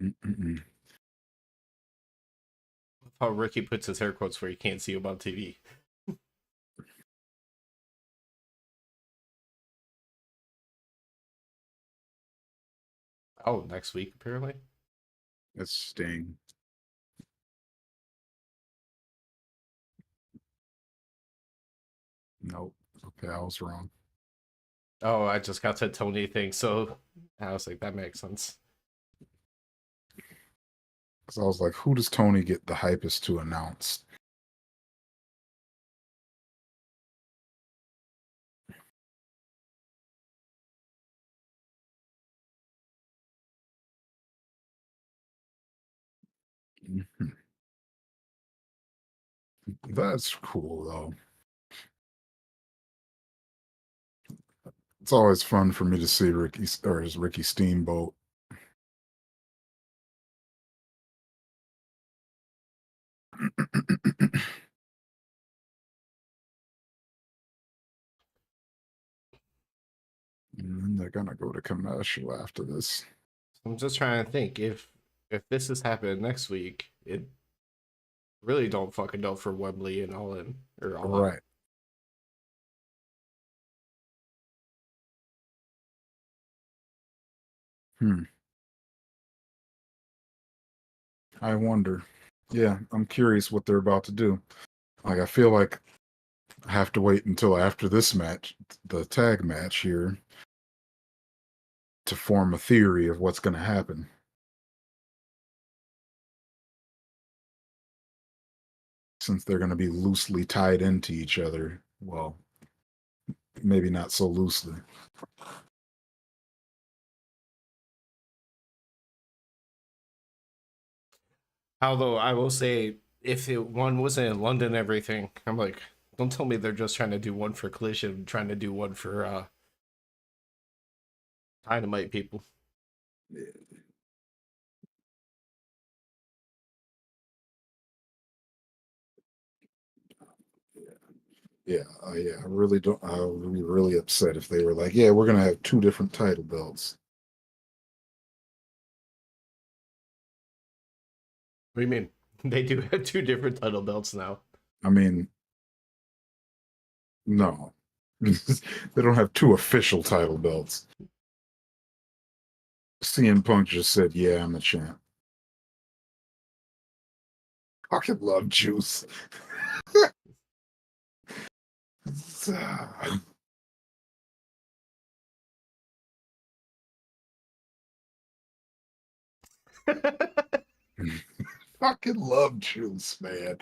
Mm-mm-mm. How Ricky puts his hair quotes where you can't see him on TV. Oh, next week apparently. That's Sting. Nope. Okay, I was wrong. Oh, I just got to Tony thing, so I was like, that makes sense. Because I was like, who does Tony get the hypest to announce? Mhm. That's cool, though. It's always fun for me to see Ricky Steamboat. And then they're gonna go to commercial after this. I'm just trying to think if this is happening next week, it really don't fucking know for Wembley and all in or all out. Right. Hmm. I wonder. Yeah, I'm curious what they're about to do. Like, I feel like I have to wait until after this match, the tag match here, to form a theory of what's going to happen. Since they're going to be loosely tied into each other. Well, maybe not so loosely. Although I will say, if one wasn't in London and everything, I'm like, don't tell me they're just trying to do one for Collision, trying to do one for Dynamite people. Yeah, yeah. I really don't. I would be really upset if they were like, "Yeah, we're gonna have two different title belts." What do you mean? They do have two different title belts now. I mean, no, they don't have two official title belts. CM Punk just said, "Yeah, I'm the champ." I could love Juice. Fucking love Juice, man.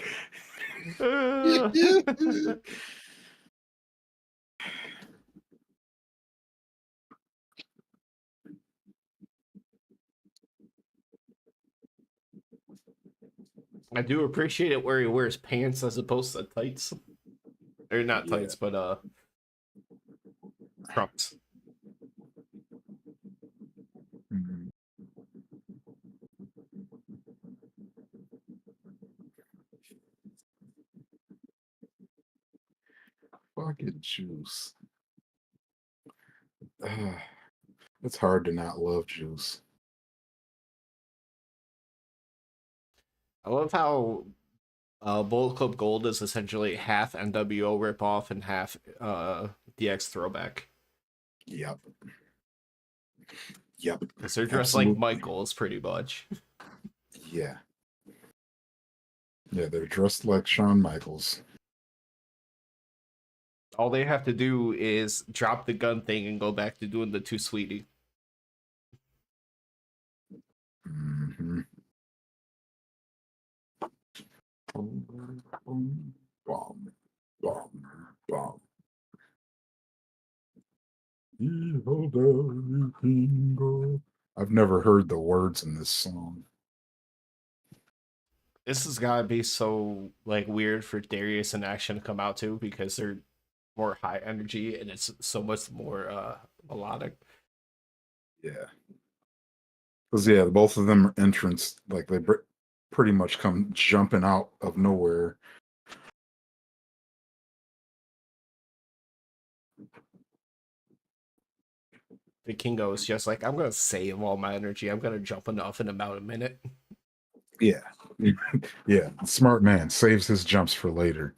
I do appreciate it where he wears pants as opposed to tights. Or not Yeah. tights, but trunks. Mhm. Fucking Juice. It's hard to not love Juice. I love how Bullet Club Gold is essentially half NWO ripoff and half DX throwback. Yep. Yep. Because they're dressed like Absolutely. Michaels, pretty much. Yeah. Yeah, they're dressed like Shawn Michaels. All they have to do is drop the gun thing and go back to doing the Too Sweetie. Mm-hmm. Boom, boom, bomb, bomb, bomb. I've never heard the words in this song. This has got to be so like weird for Darius and Action to come out to because they're more high energy and it's so much more melodic. Yeah. Because, yeah, both of them are entrance. Like, they pretty much come jumping out of nowhere. The Kingo is just like, I'm gonna save all my energy. I'm gonna jump enough in about a minute. Yeah. Yeah. Smart man saves his jumps for later.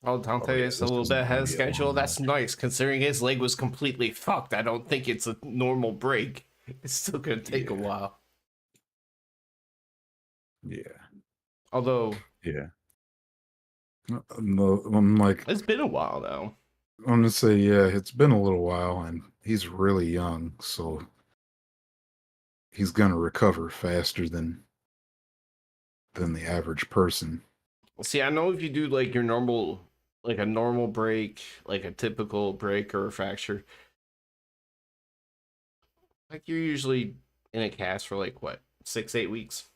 Oh, Oh Dante yeah, is a this little is bit ahead gonna of be a schedule. long That's match. nice, considering his leg was completely fucked. I don't think it's a normal break. It's still gonna take a Yeah. while. Yeah. Although, Yeah. No, I'm like, it's been a while now. I'm gonna say, yeah, it's been a little while, and he's really young, so he's gonna recover faster than the average person. See, I know if you do like your normal, like a normal break, like a typical break or a fracture, like you're usually in a cast for like what, 6, 8 weeks.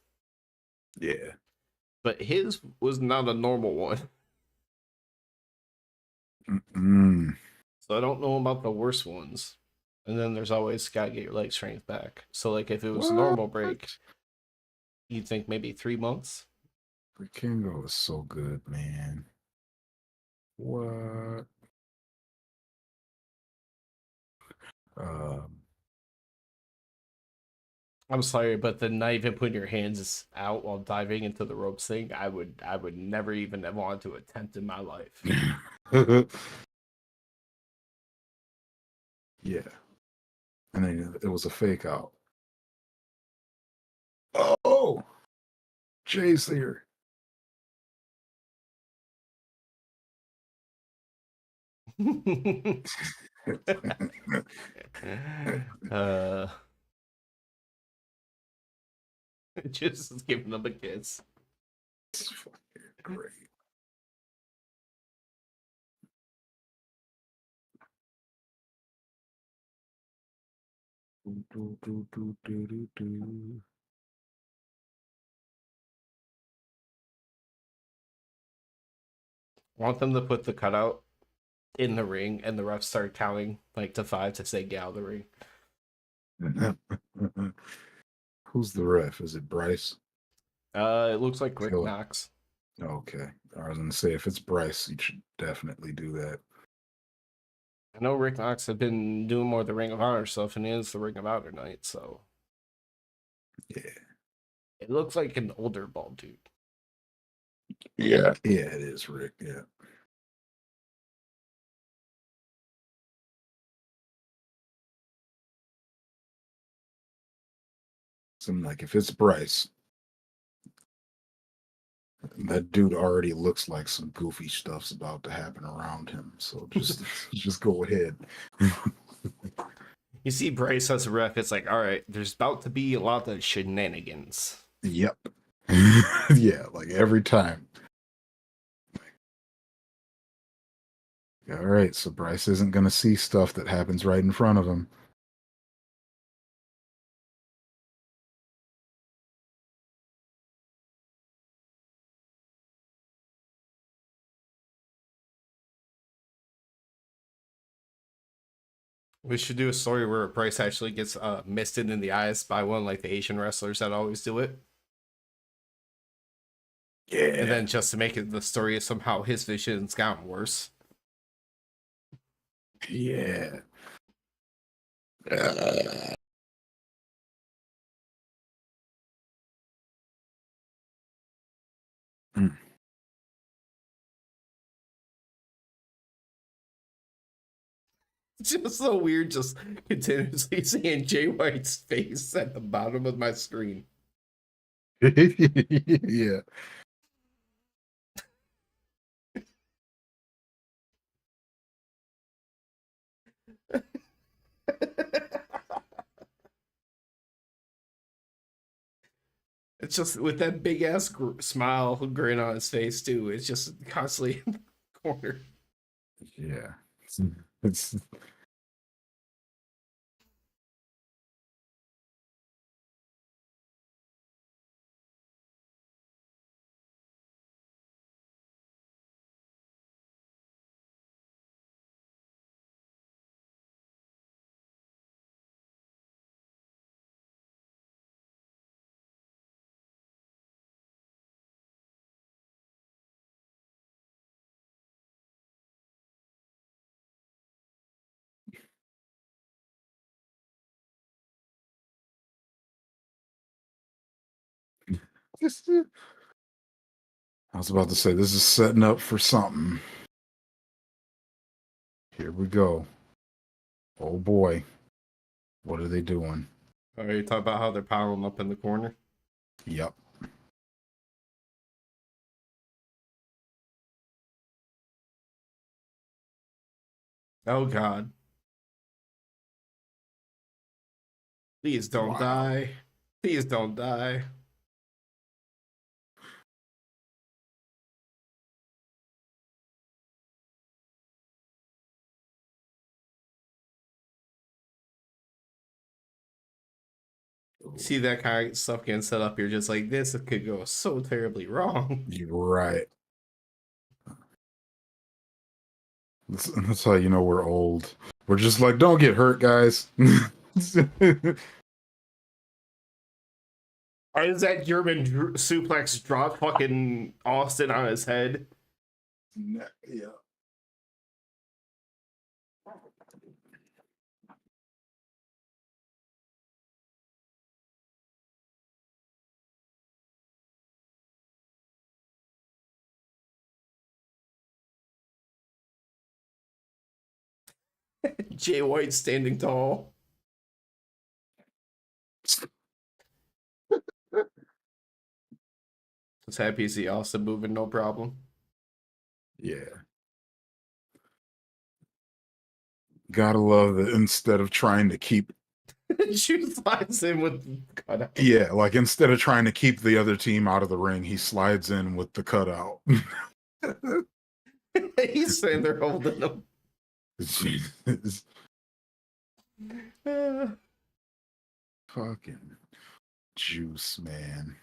Yeah. But his was not a normal one, Mm. so I don't know about the worst ones. And then there's always gotta get your leg strength back. So like if it was a What? normal break, you'd think maybe 3 months. The Kingo is so good, man. What? Um, I'm sorry, but the not even putting your hands out while diving into the ropes thing, I would never even have wanted to attempt in my life. yeah. And then it was a fake out. Oh, Jay's here. uh, just giving them a kiss. It's fucking great. Do, do, do, do, do, do. Want them to put the cutout in the ring and the refs start counting like to 5 to say get out of the ring. Who's the ref? Is it Bryce? It looks like Rick Feel- Knox. Okay. I was gonna say if it's Bryce, you should definitely do that. I know Rick Knox had been doing more of the Ring of Honor stuff and is the Ring of Honor night, so Yeah. it looks like an older bald dude. Yeah. Yeah, it is Rick. Yeah. So I'm like, if it's Bryce, that dude already looks like some goofy stuff's about to happen around him. So just go ahead. You see Bryce as a ref, it's like, all right, there's about to be a lot of shenanigans. Yep. Yeah, like every time. All right, so Bryce isn't going to see stuff that happens right in front of him. We should do a story where Bryce actually gets misted in the eyes by one like the Asian wrestlers that always do it. And Yeah. then just to make it the story is somehow his vision's gotten worse. Yeah. Uh, mm. It's just so weird just continuously seeing Jay White's face at the bottom of my screen. Yeah. It's just with that big ass smile grin on his face too. It's just constantly in the corner. Yeah. It's I was about to say this is setting up for something. Here we go. Oh boy. What are they doing? Are you talking about how they're piling up in the corner? Yep. Oh God. Please don't Wow. die. Please don't die. You see that kind of stuff getting set up, you're just like, this could go so terribly wrong. You're right. That's how you know we're old. We're just like, don't get hurt, guys. Or is that German suplex drop fucking Austin on his head? Yeah. Jay White standing tall. Just happy to see Austin moving, no problem. Yeah. Gotta love that instead of trying to keep She slides in with cutout. yeah, like instead of trying to keep the other team out of the ring, he slides in with the cutout. He's sitting there holding them. Jesus. Fucking juice, man.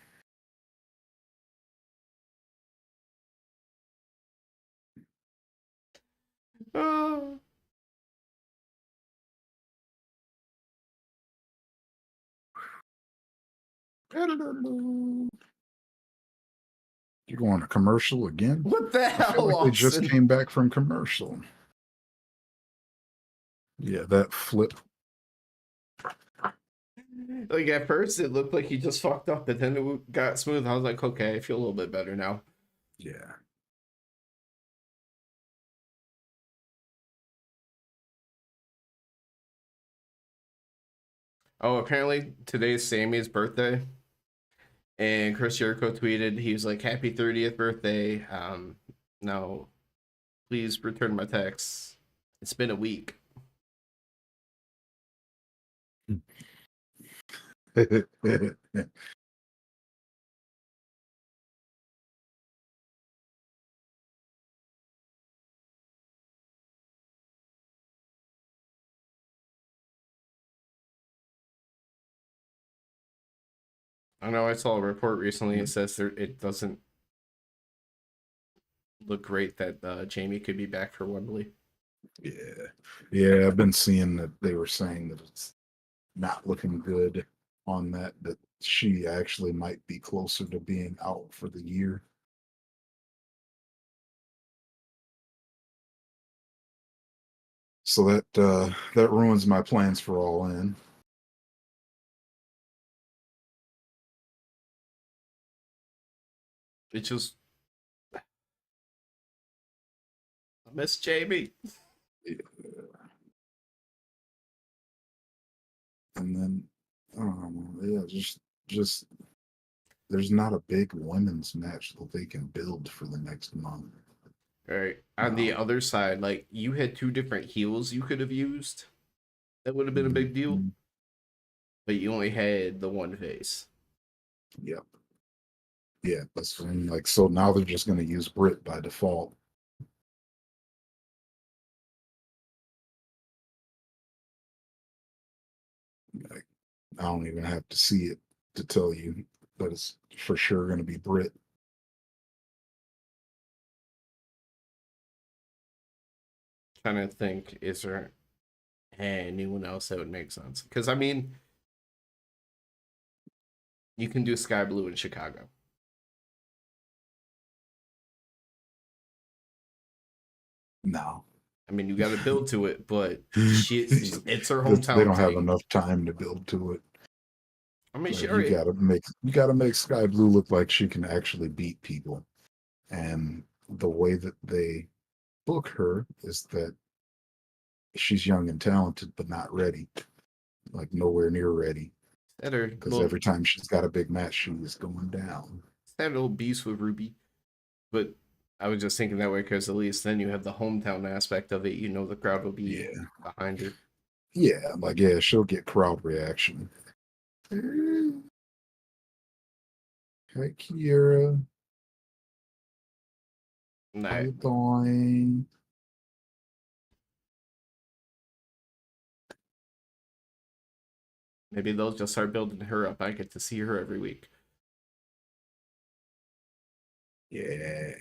You going to commercial again? What the I feel hell, like they just Austin? came back from commercial. Yeah, that flip. Like at first it looked like he just fucked up, but then it got smooth. I was like, okay, I feel a little bit better now. Yeah. Oh, apparently today's Sammy's birthday. And Chris Jericho tweeted, he was like, happy 30th birthday. Now please return my text. It's been a week. I know I saw a report recently. It says it doesn't look great that Jamie could be back for Wembley. Yeah. Yeah, I've been seeing that they were saying that it's not looking good on that she actually might be closer to being out for the year. So that ruins my plans for All In. It just I miss Jamie. Yeah. And then yeah, just there's not a big women's match that they can build for the next month. All right. On the other side, like you had two different heels you could have used. That would have been a big deal. Mhm. But you only had the one face. Yep. Yeah, that's fine. Like so now they're just gonna use Brit by default. Like, I don't even have to see it to tell you that it's for sure gonna be Brit. Trying to think, is there anyone else that would make sense? Because I mean, you can do Sky Blue in Chicago. No. I mean, you got to build to it, but it's her They hometown don't have thing. enough time to build to it. I mean, she Like already. you gotta make Sky Blue look like she can actually beat people. And the way that they book her is that she's young and talented, but not ready. Like nowhere near ready. That her Because little every time she's got a big match, she is going down. that little beast with Ruby. But I was just thinking that way because at least then you have the hometown aspect of it. You know, the crowd will be Yeah. behind her. Yeah. Like, yeah, she'll get crowd reaction. Hi, Kiera. How Nah, you doing? maybe they'll just start building her up. I get to see her every week. Yeah.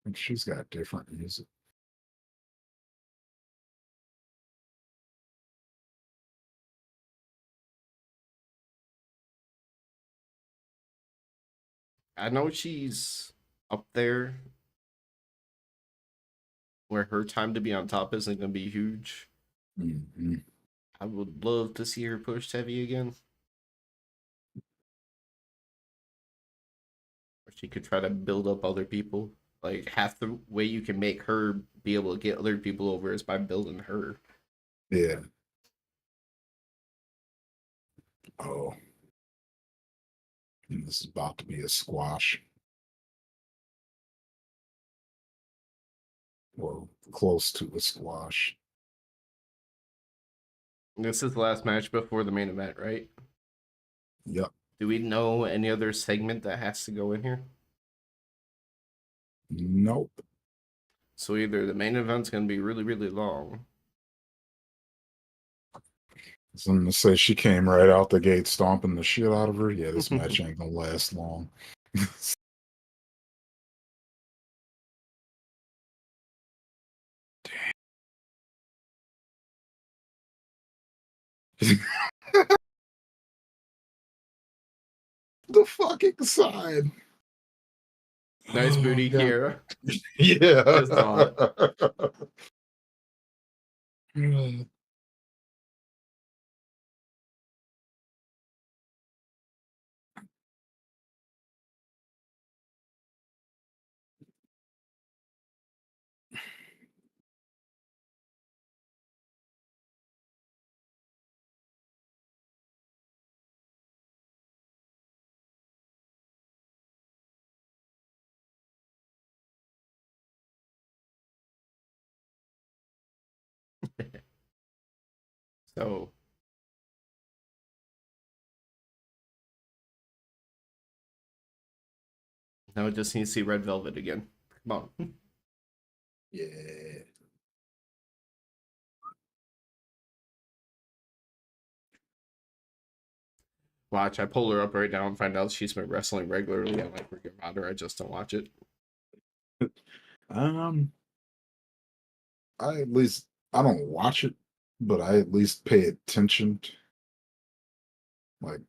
And she's got different music. I know she's up there where her time to be on top isn't going to be huge. Mhm. I would love to see her pushed heavy again. Or she could try to build up other people. Like half the way you can make her be able to get other people over is by building her. Yeah. Oh, and this is about to be a squash. Well, close to a squash. This is the last match before the main event, right? Yep. Do we know any other segment that has to go in here? Nope. So either the main event's going to be really, really long. So I'm gonna say she came right out the gate stomping the shit out of her. Yeah, this match ain't gonna last long. The fucking sign. Nice Oh booty, god. Kiera. Yeah. I saw it. So now it just needs to see Red Velvet again. Come on. Yeah. Watch, I pull her up right now and find out she's been wrestling regularly. I might forget about her. I just don't watch it. Um, I at least I don't watch it, but I at least pay attention. Like,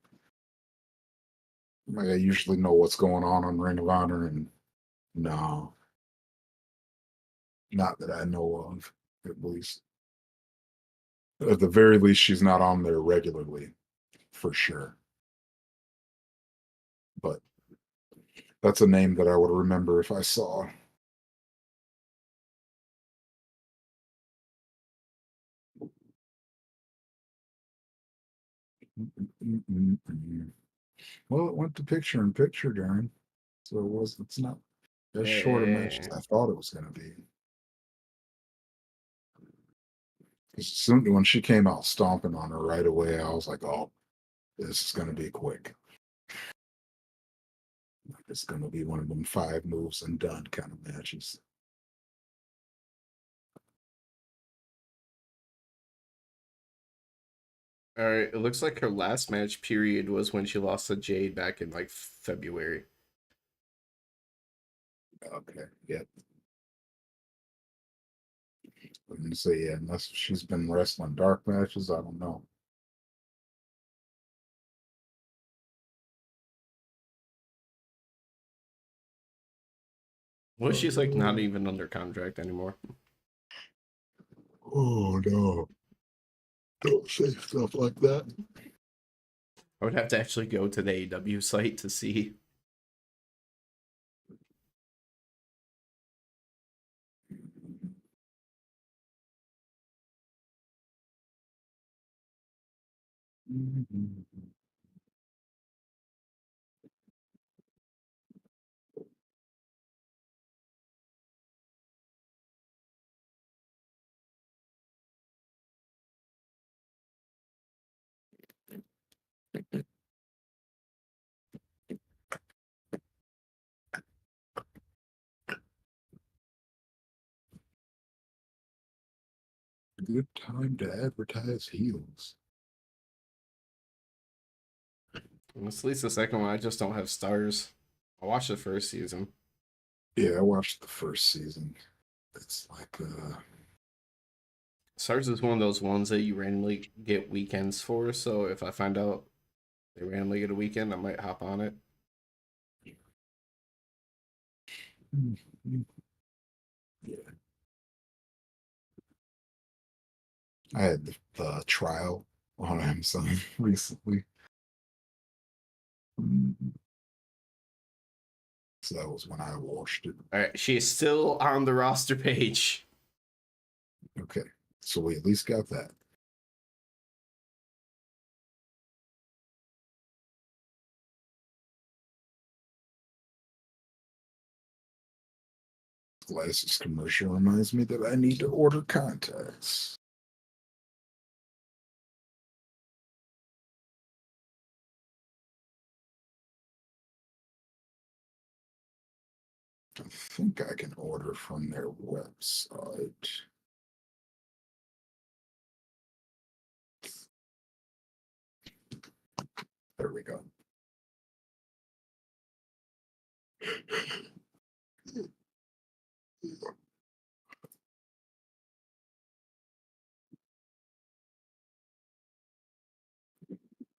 like I usually know what's going on Ring of Honor, and no, not that I know of, at least. At the very least, she's not on there regularly, for sure. But that's a name that I would remember if I saw. Mm-mm-mm-mm. Well, it went to picture in picture, Darren. So it's not as short a match as Yeah. I thought it was going to be. Because soon when she came out stomping on her right away, I was like, oh, this is going to be quick. It's going to be one of them 5 moves and done kind of matches. All right, it looks like her last match period was when she lost to Jade back in like February. Okay, yeah. I'm gonna say yeah, unless she's been wrestling dark matches, I don't know. Well, she's like not even under contract anymore. Oh no. Don't say stuff like that. I would have to actually go to the AEW site to see. Good time to advertise heels. At least the second one, I just don't have stars. I watched the first season. Yeah, I watched the first season. It's like Stars is one of those ones that you randomly get weekends for. So if I find out they randomly get a weekend, I might hop on it. yeah. I had the trial on Amazon recently. So that was when I watched it. All right, she is still on the roster page. Okay. So we at least got that. Glasses commercial reminds me that I need to order contacts. I think I can order from their website. There we go.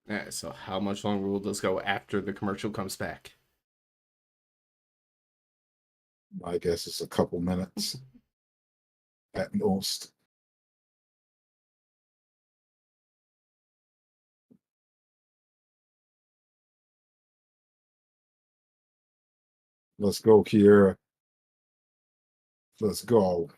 Yeah, so how much longer will this go after the commercial comes back? I guess it's a couple minutes at most. Let's go, Kiera. Let's go.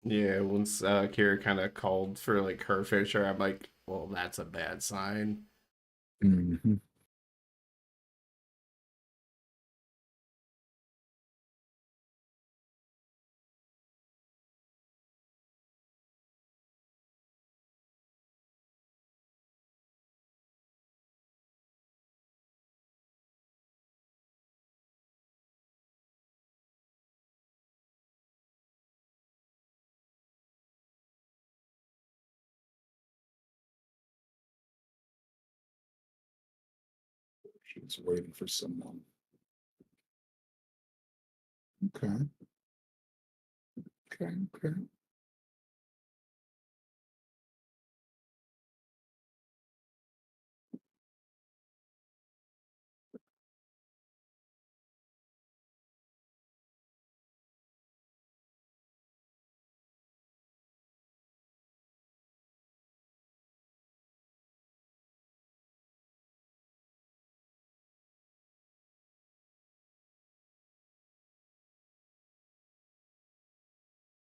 Yeah, once Kira kind of called for like her finisher, I'm like, well, that's a bad sign. Mm-hmm. She's waiting for someone. Okay. Okay. Okay.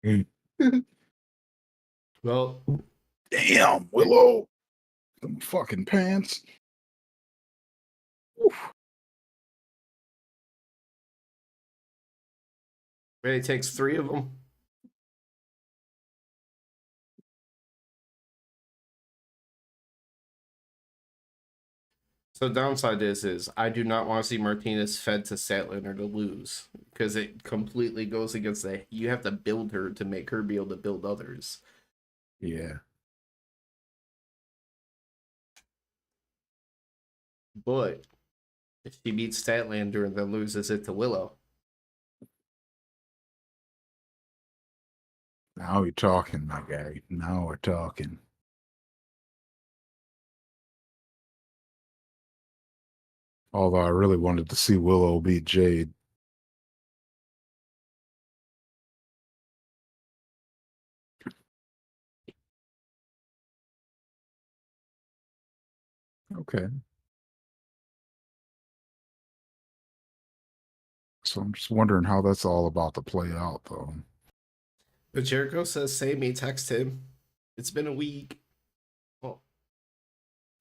Mm. Well, Damn, Willow. Them fucking pants. Oof. It takes 3 of them. So the downside is I do not want to see Martinez fed to Statlander to lose because it completely goes against the. You have to build her to make her be able to build others. Yeah. But if she beats Statlander and then loses it to Willow, Now you're talking, my guy. Now we're talking. Although I really wanted to see Willow beat Jade. Okay. So I'm just wondering how that's all about to play out, though. but Jericho says, "Save me." Text him. It's been a week. Oh,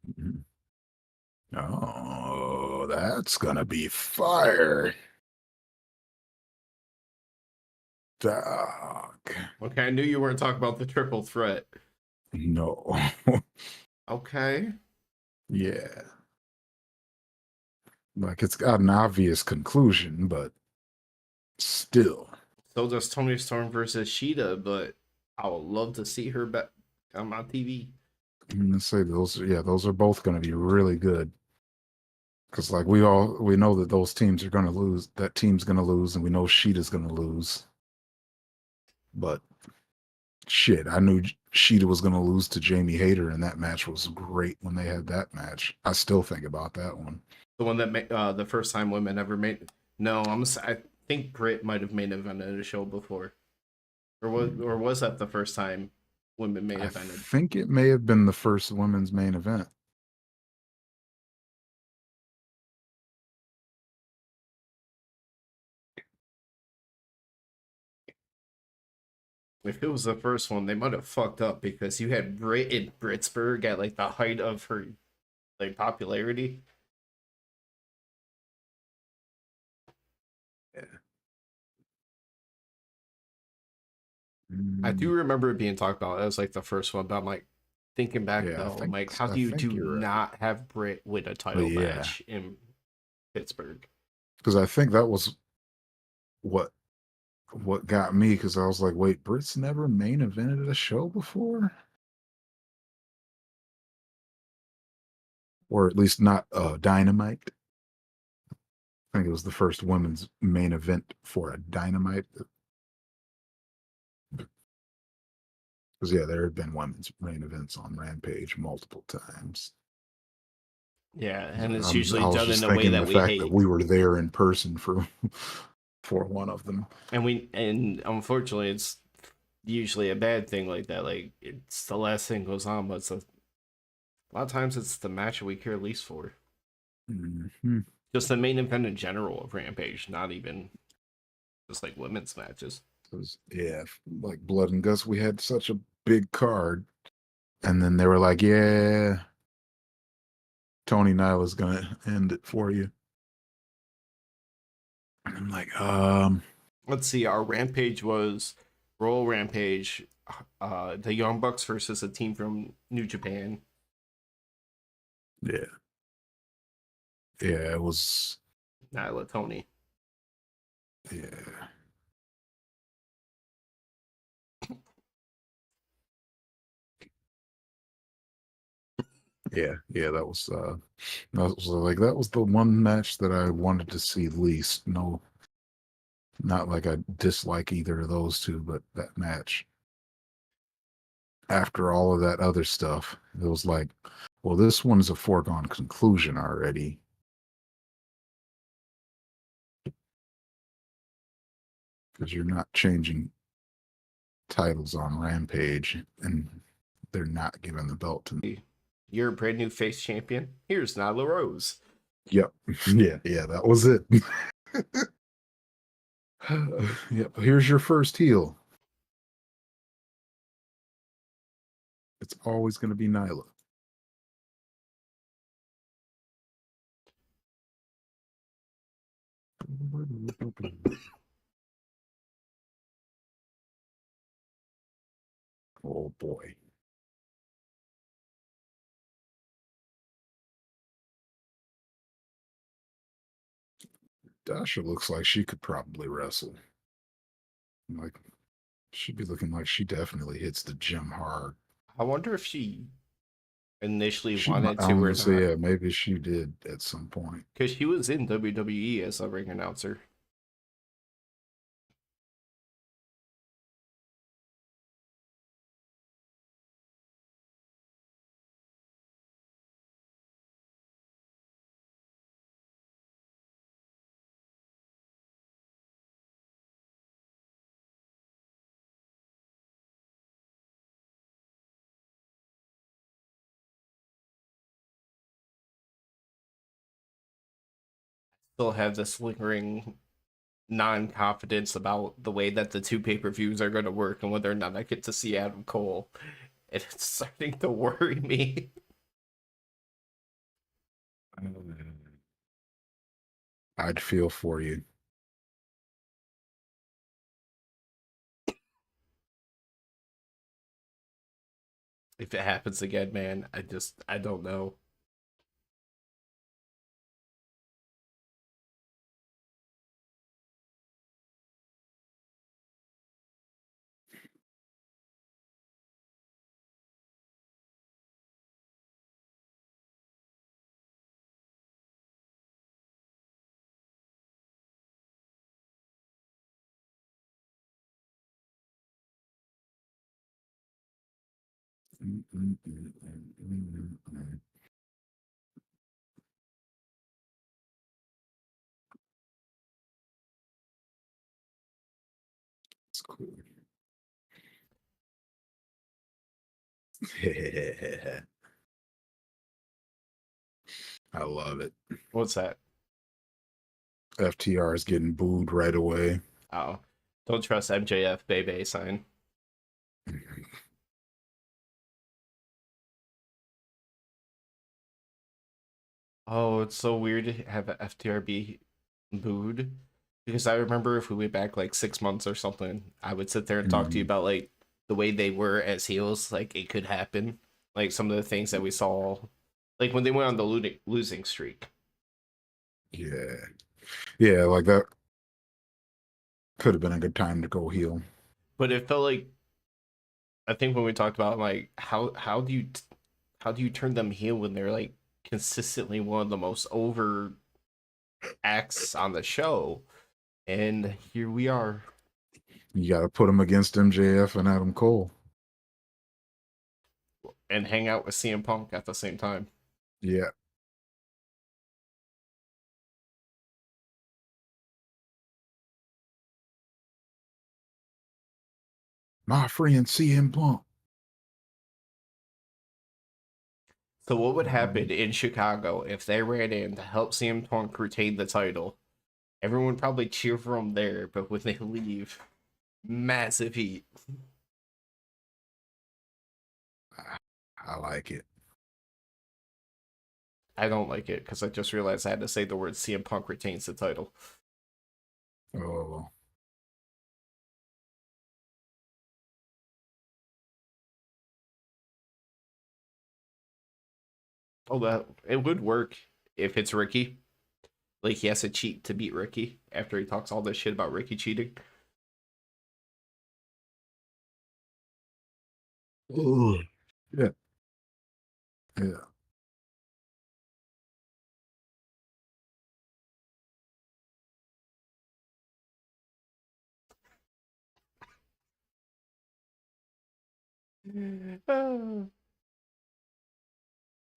Mhm. Oh, that's gonna be fire. Dog. okay. I knew you weren't talking about the triple threat. No. Okay. Yeah. Like it's got an obvious conclusion, but still. So does Tony Storm versus Sheeta, but I would love to see her back on my TV. I'm gonna say those are both gonna be really good. Because like we know that those teams are gonna lose. That team's gonna lose, and we know Sheeta's gonna lose. But shit, I knew Sheeta was gonna lose to Jamie Hayter, and that match was great when they had that match. I still think about that one. The one that the first time women ever made. No, I think Britt might have main evented a show before, or was that the first time women main I evented? think it may have been the first women's main event. If it was the first one, they might have fucked up because you had Britt in Britsburg at like the height of her like popularity. Yeah. I Mm, do remember it being talked about as like the first one, but I'm like thinking back yeah, though, I'm like, how I do you think do you're right. not have Britt win a But title yeah, match in Pittsburgh? because I think that was what got me because I was like, wait, Britt's never main evented a show before, or at least not Dynamite. I think it was the first women's main event for a Dynamite. Because yeah, there had been women's main events on Rampage multiple times. Yeah, and it's I usually was done in just a way thinking the that we fact that hate. we were there in person for for one of them. And unfortunately it's usually a bad thing like that. Like it's the last thing goes on, but a lot of times it's the match we care least for. Mhm. Just the main event in general of Rampage, not even just like women's matches. 'Cause, yeah, like Blood and Guts, we had such a big card, and then they were like, "Yeah, Tony Nyla's gonna end it for you." And I'm like, Let's see, our Rampage was Royal Rampage, the Young Bucks versus a team from New Japan. yeah, yeah, it was, Nyla Tony. yeah, yeah. That was the one match that I wanted to see least. No, not like I dislike either of those two, but that match. After all of that other stuff, it was like, well, this one's a foregone conclusion already. Because you're not changing titles on Rampage, and they're not giving the belt to. You're a brand new face champion. Here's Nyla Rose. Yep, yeah, that was it. Yep, here's your first heel. It's always going to be Nyla. Oh boy. Dasha looks like she could probably wrestle. Like, she'd be looking like she definitely hits the gym hard. I wonder if she initially She might, wanted I was to or gonna say, not, yeah, maybe she did at some point. because she was in WWE as a ring announcer. Still have this lingering non-confidence about the way that the two pay-per-views are going to work and whether or not I get to see Adam Cole. And it's starting to worry me. I'd feel for you. If it happens again, man, I don't know. It's cool. I love it. What's that? FTR is getting booed right away. Oh, don't trust MJF, baby sign. Oh, it's so weird to have FTR be booed because I remember if we went back like 6 months or something, I would sit there and talk to you Mhm. about like the way they were as heels, like it could happen, like some of the things that we saw, like when they went on the losing streak. Yeah. Yeah, like that could have been a good time to go heel. But it felt like I think when we talked about like how do you turn them heel when they're like consistently one of the most over acts on the show, and here we are. You got to put him against MJF and Adam Cole. And hang out with CM Punk at the same time. Yeah. My friend CM Punk. So what would Mhm. happen in Chicago if they ran in to help CM Punk retain the title? Everyone would probably cheer for him there, but when they leave, massive heat. I like it. I don't like it because I just realized I had to say the word CM Punk retains the title. Oh, Oh, that it would work if it's Ricky. Like he has to cheat to beat Ricky after he talks all this shit about Ricky cheating. ugh. Yeah. Yeah.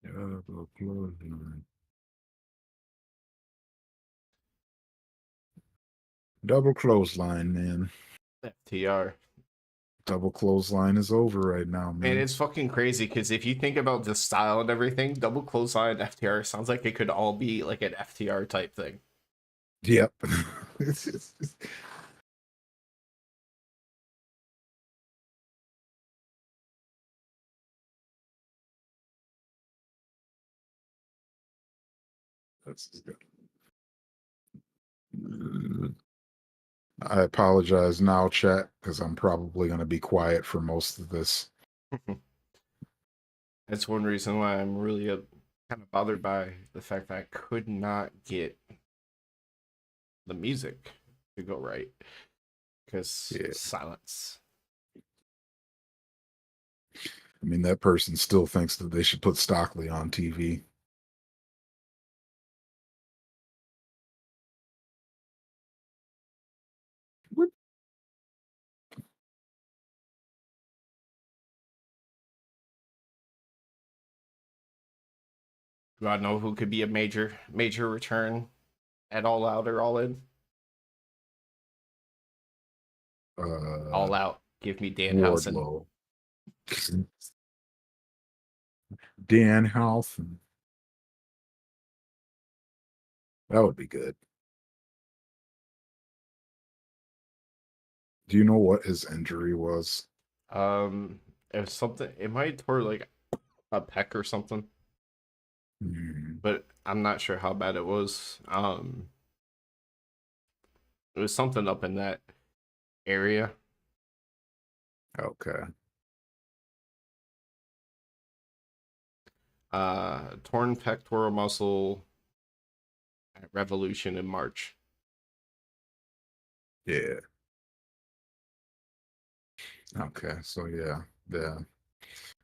Double clothesline. Double clothesline, man. FTR. Double clothesline is over right now, And man. it's fucking crazy because if you think about the style and everything, double clothesline FTR sounds like it could all be like an FTR type thing. Yep. It's that's good. I apologize now, chat, because I'm probably going to be quiet for most of this. That's one reason why I'm really kind of bothered by the fact that I could not get the music to go right because Yeah. silence. I mean, that person still thinks that they should put Stockley on TV. Do I know who could be a major return at All Out or All In? Uh, All Out. Give me Danhausen. Wardlow. Danhausen. That would be good. Do you know what his injury was? It was something. It might tore like a pec or something, Hmm. but I'm not sure how bad it was. It was something up in that area. Okay. Torn pectoral muscle at Revolution in March. Yeah. Okay. So yeah. Yeah.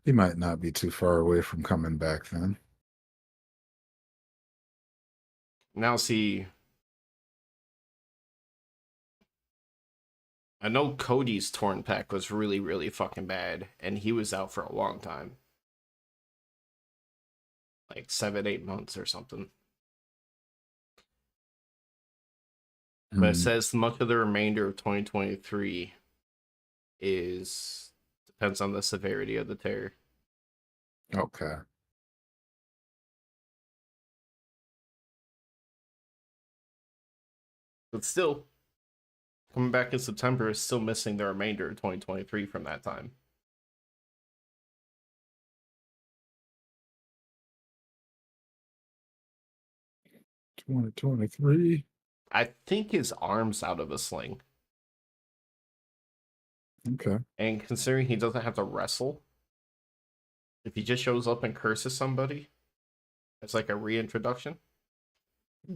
He might not be too far away from coming back then. Now, see, I know Cody's torn pec was really fucking bad, and he was out for a long time, like 7, 8 months or something. But it Hmm. says much of the remainder of 2023 is depends on the severity of the tear. Okay. But still, coming back in September is still missing the remainder of 2023 from that time. 2023. I think his arm's out of a sling. Okay. And considering he doesn't have to wrestle, if he just shows up and curses somebody, it's like a reintroduction.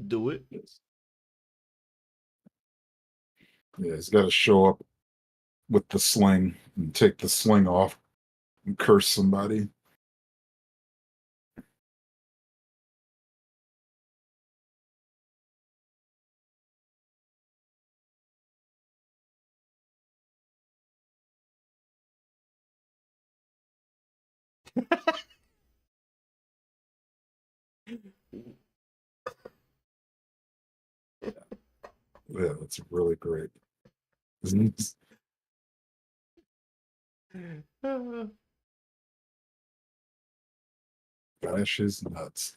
Do it. Yes. Yeah, he's got to show up with the sling and take the sling off and curse somebody. Yeah, that's really great. Bash his nuts.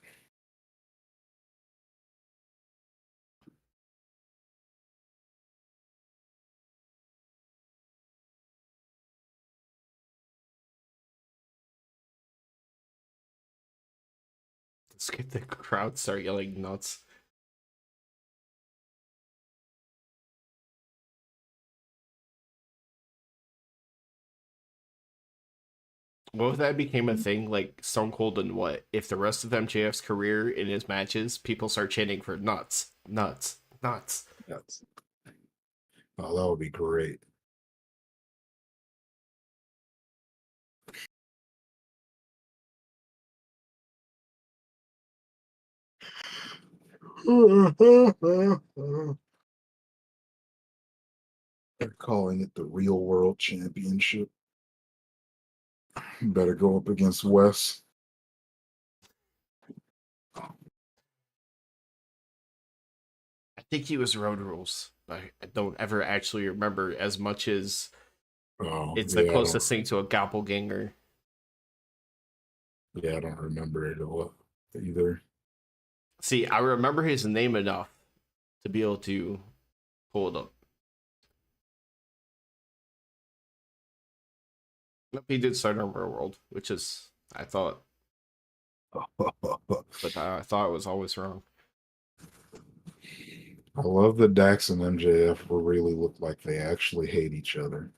Let's get the crowd start yelling nuts. What if that became a thing like Stone Cold and what? If the rest of MJF's career in his matches, people start chanting for nuts, nuts, nuts. Nuts. Oh, that would be great. They're calling it the Real World Championship. Better go up against Wes. I think he was Road Rules. I don't ever actually remember as much as Oh, it's the yeah, closest thing to a doppelganger. I don't remember it all either. See, I remember his name enough to be able to pull it up. Nope, he did start on Real World, which is I thought, but I thought it was always wrong. I love that Dax and MJF really look like they actually hate each other.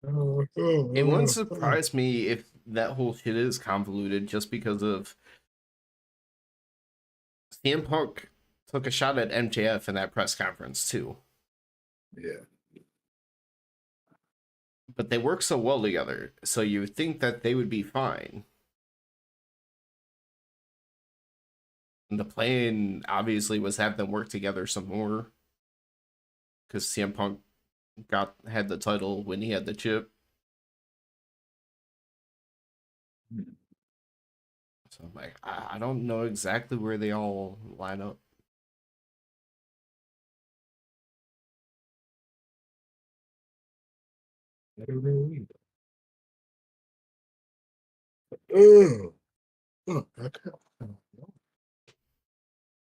It wouldn't surprise me if that whole shit is convoluted just because of CM Punk took a shot at MJF in that press conference too. Yeah. But they work so well together, so you would think that they would be fine. And the plan obviously was have them work together some more, because CM Punk had the title when he had the chip. So I'm like, I don't know exactly where they all line up. I don't know either. Oh, I can't. I'm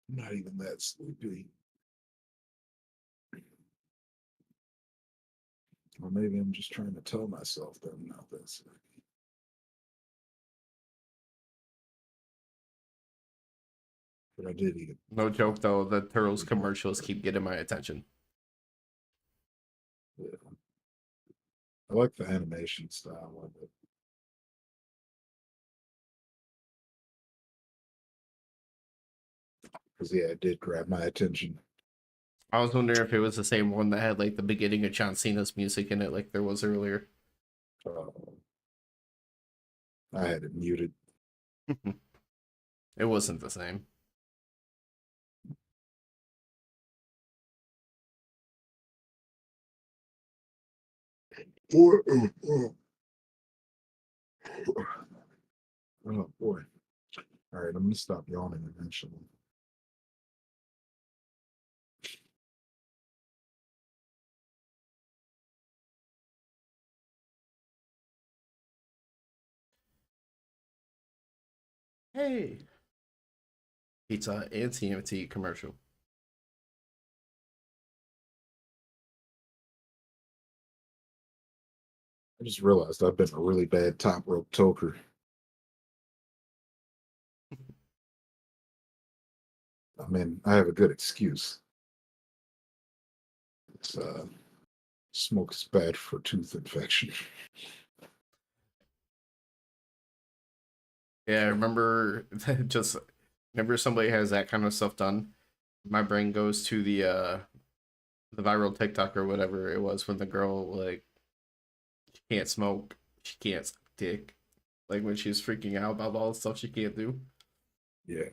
not even that sleepy. Or maybe I'm just trying to tell myself that I'm not that sleepy. But I did eat it. No joke though, the Turtles commercials keep getting my attention. Yeah. I like the animation style of it. Because yeah, it did grab my attention. I was wondering if it was the same one that had like the beginning of John Cena's music in it, like there was earlier. I had it muted. It wasn't the same. Oh boy. All right, I'm gonna stop yawning eventually. Hey, pizza and TMT commercial. I just realized I've been a really bad top rope toker. I mean, I have a good excuse. It's smoke is bad for tooth infection. Yeah, I remember just whenever somebody has that kind of stuff done, my brain goes to the viral TikTok or whatever it was when the girl like she can't smoke, she can't suck dick, like when she's freaking out about all the stuff she can't do. Yeah.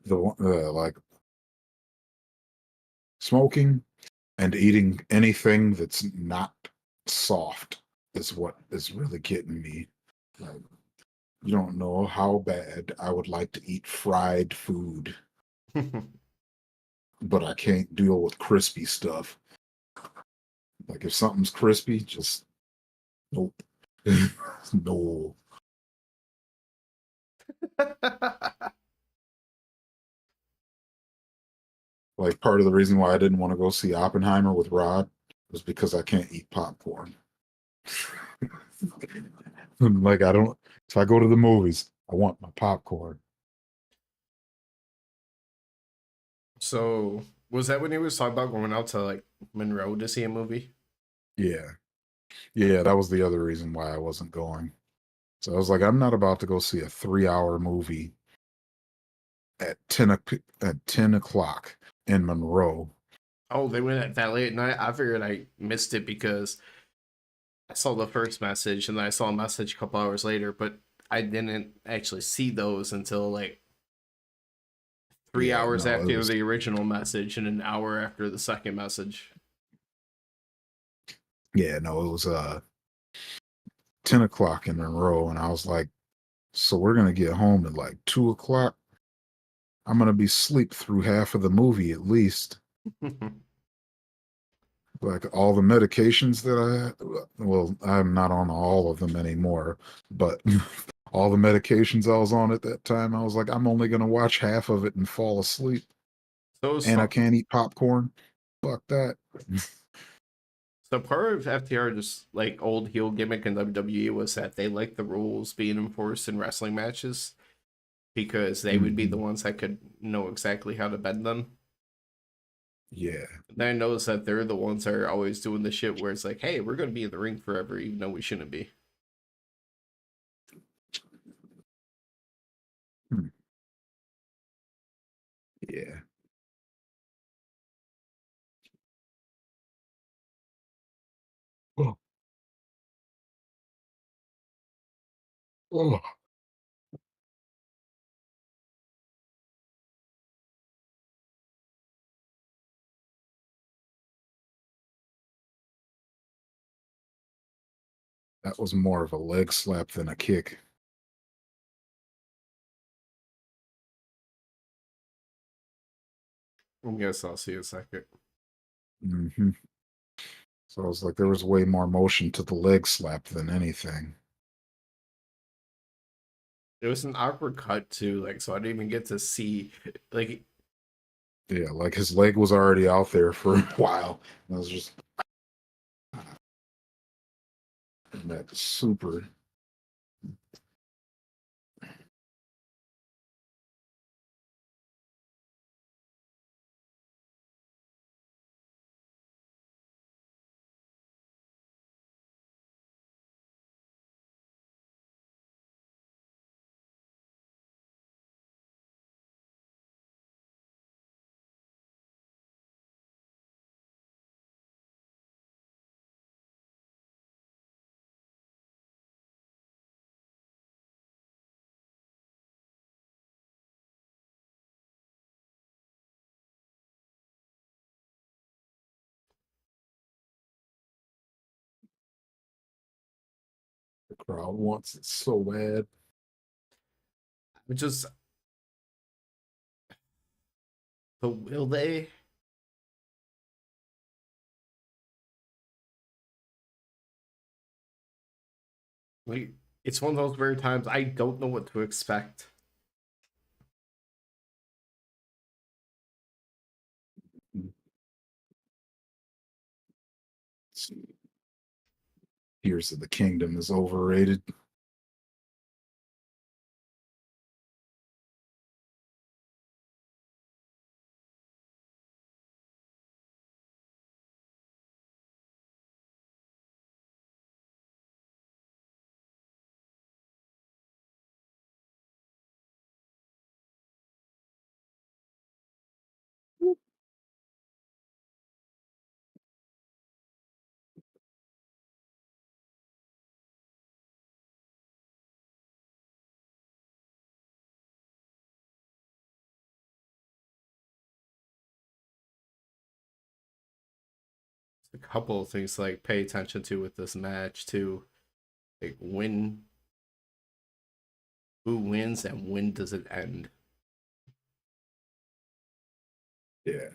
Like smoking and eating anything that's not soft is what is really getting me. Like, you don't know how bad I would like to eat fried food, but I can't deal with crispy stuff. Like if something's crispy, just nope. No. Like part of the reason why I didn't want to go see Oppenheimer with Rod was because I can't eat popcorn. Like I don't if I go to the movies, I want my popcorn. So was that when he was talking about going out to like Monroe to see a movie? Yeah. Yeah, that was the other reason why I wasn't going. So I was like, I'm not about to go see a 3 hour movie at 10 o'clock in Monroe. Oh, they went at that late at night. I figured I missed it because I saw the first message and then I saw a message a couple hours later, but I didn't actually see those until like three Yeah, hours no, it after was the original message and an hour after the second message. yeah, no, it was 10 o'clock in Monroe, and I was like, so we're gonna get home at like 2 o'clock. I'm gonna be asleep through half of the movie at least. Like all the medications that I had, well, I'm not on all of them anymore, but all the medications I was on at that time. I was like, I'm only gonna watch half of it and fall asleep, So and I so can't eat popcorn. Fuck that. so part of FTR just like old heel gimmick in WWE was that they liked the rules being enforced in wrestling matches because they would be the Mhm. ones that could know exactly how to bend them. Yeah. Then I noticed that they're the ones that are always doing the shit where it's like, hey, we're gonna be in the ring forever, even though we shouldn't be. Hmm. Yeah. Oh, oh, that was more of a leg slap than a kick. Yes, I'll see a second. Hmm. So I was like, there was way more motion to the leg slap than anything. It was an awkward cut too, like so I didn't even get to see like Yeah, like his leg was already out there for a while. And I was just that super. The crowd wants it so bad. just but will they? Like it's one of those rare times I don't know what to expect. Tears of the Kingdom is overrated. A couple of things like pay attention to with this match too. Like when who wins and when does it end? Yeah.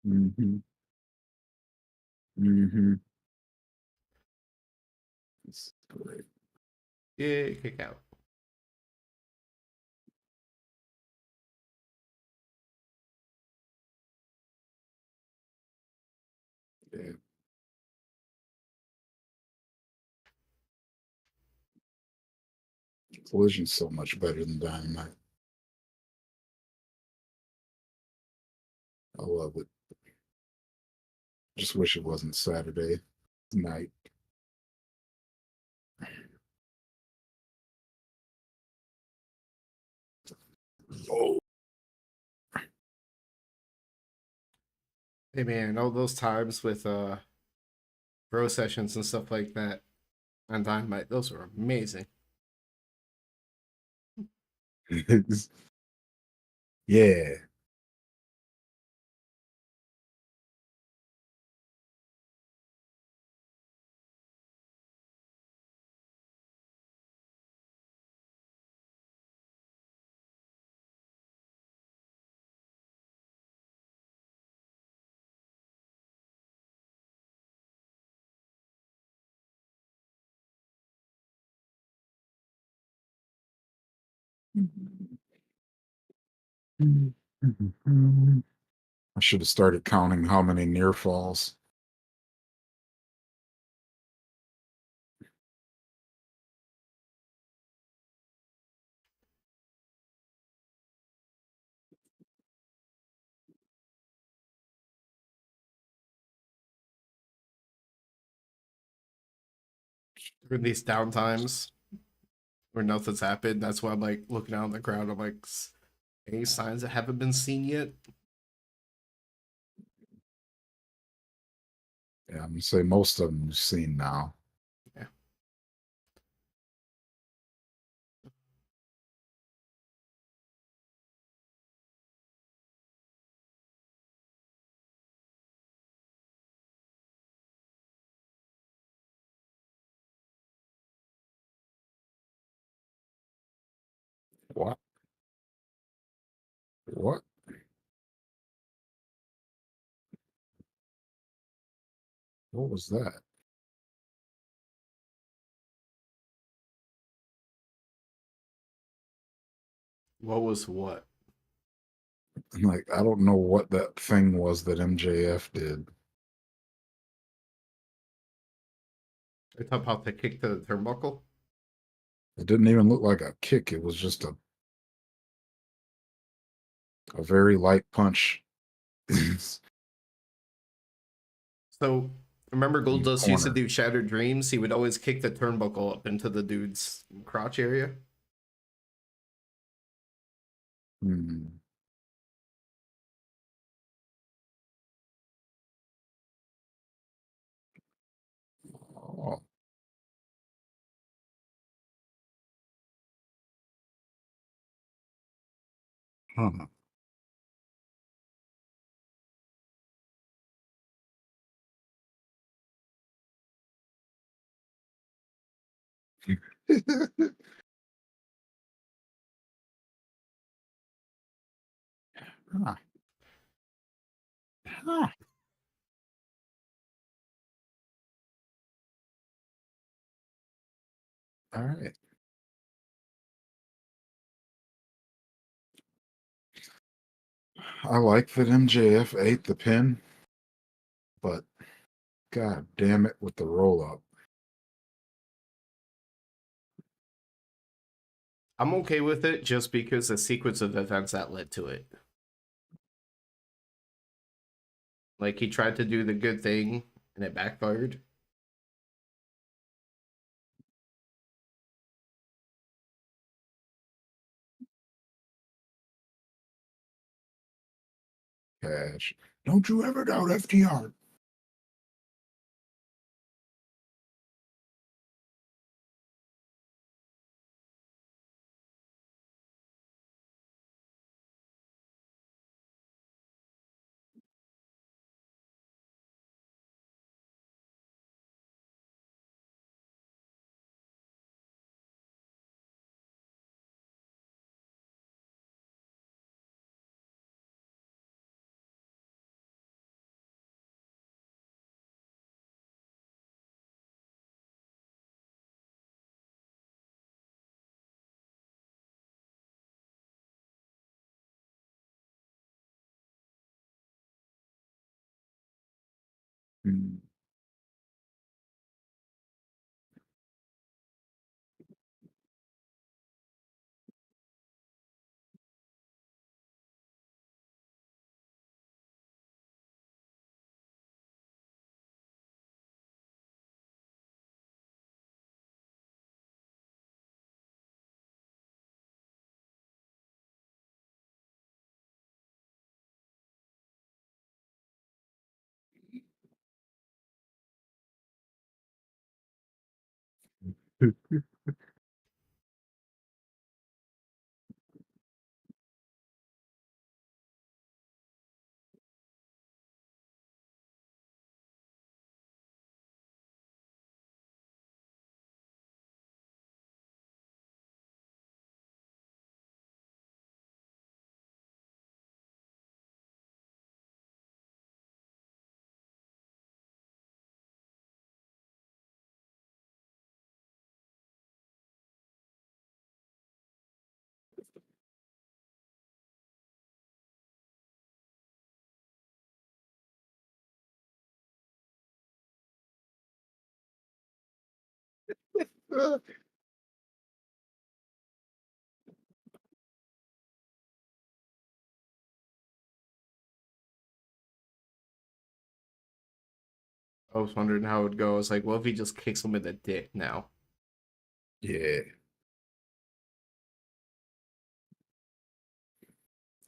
Hmm. Hmm. It's great. Yeah, kick out. Yeah. Collision's so much better than Dynamite. I love it. Just wish it wasn't Saturday night. Oh, Hey man, all those times with bro sessions and stuff like that on Dynamite. Those were amazing. Yeah. I should have started counting how many near falls. During these downtimes where nothing's happened, that's why I'm like looking out on the ground. I'm like, any signs that haven't been seen yet? Yeah, I'm gonna say most of them you've seen now. Yeah. What? What? What was that? What was what? I'm like, I don't know what that thing was that MJF did. I talk about the kick to the turnbuckle. It didn't even look like a kick. It was just a very light punch in So remember the Goldust used to corner. do Shattered Dreams? He would always kick the turnbuckle up into the dude's crotch area. Hmm. Oh, huh. Huh. Huh. All right. I like that MJF ate the pin, but god damn it with the roll up. I'm okay with it just because the sequence of events that led to it. Like he tried to do the good thing and it backfired. Cash. Don't you ever doubt FTR. Hmm. I was wondering how it would go. I was like, what if he just kicks him in the dick now? Yeah.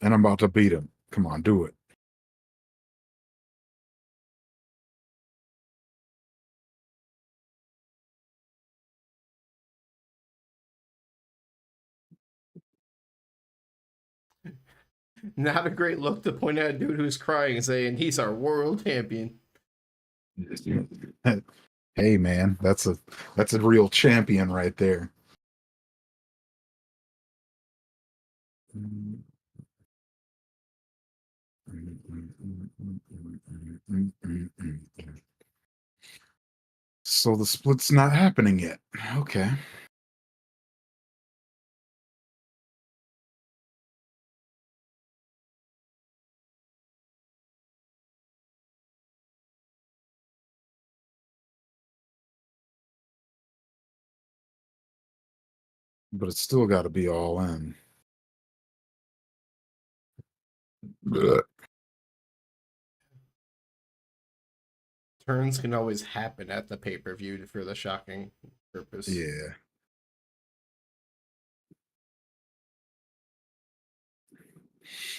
And I'm about to beat him. Come on, do it. Not a great look to point at a dude who's crying and saying he's our world champion. Hey man, that's a real champion right there. So the split's not happening yet. Okay. But it's still got to be all in. Blech. Turns can always happen at the pay per view for the shocking purpose. Yeah.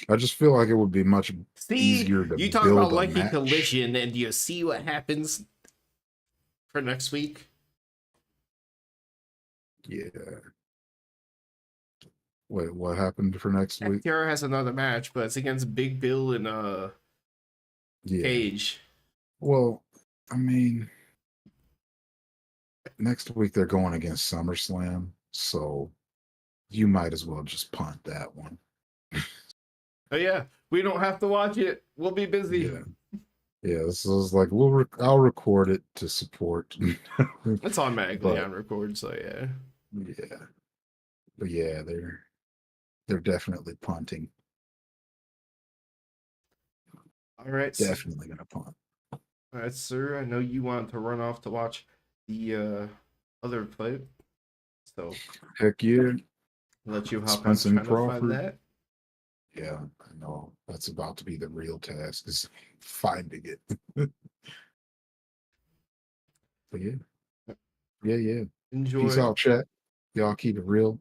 I just feel like it would be much easier to you talk build about a Lucky match. Collision, and do you see what happens for next week? Yeah. Wait, what happened for next week? FTR has another match, but it's against Big Bill and Yeah. Cage. Well, I mean, next week they're going against SummerSlam, so you might as well just punt that one. Oh yeah, we don't have to watch it. We'll be busy. Yeah. Yeah, this is like I'll record it to support. It's automatically But on record, so yeah. yeah. But yeah, they're definitely punting. All right, Definitely gonna punt. all right, sir. I know you want to run off to watch the other fight, so Heck yeah. I'll let you hop on Spence and trying to find Crawford. that. Yeah, I know. That's about to be the real task is finding it. But yeah. Yeah, yeah. Peace Enjoy. out, chat. Y'all keep it real.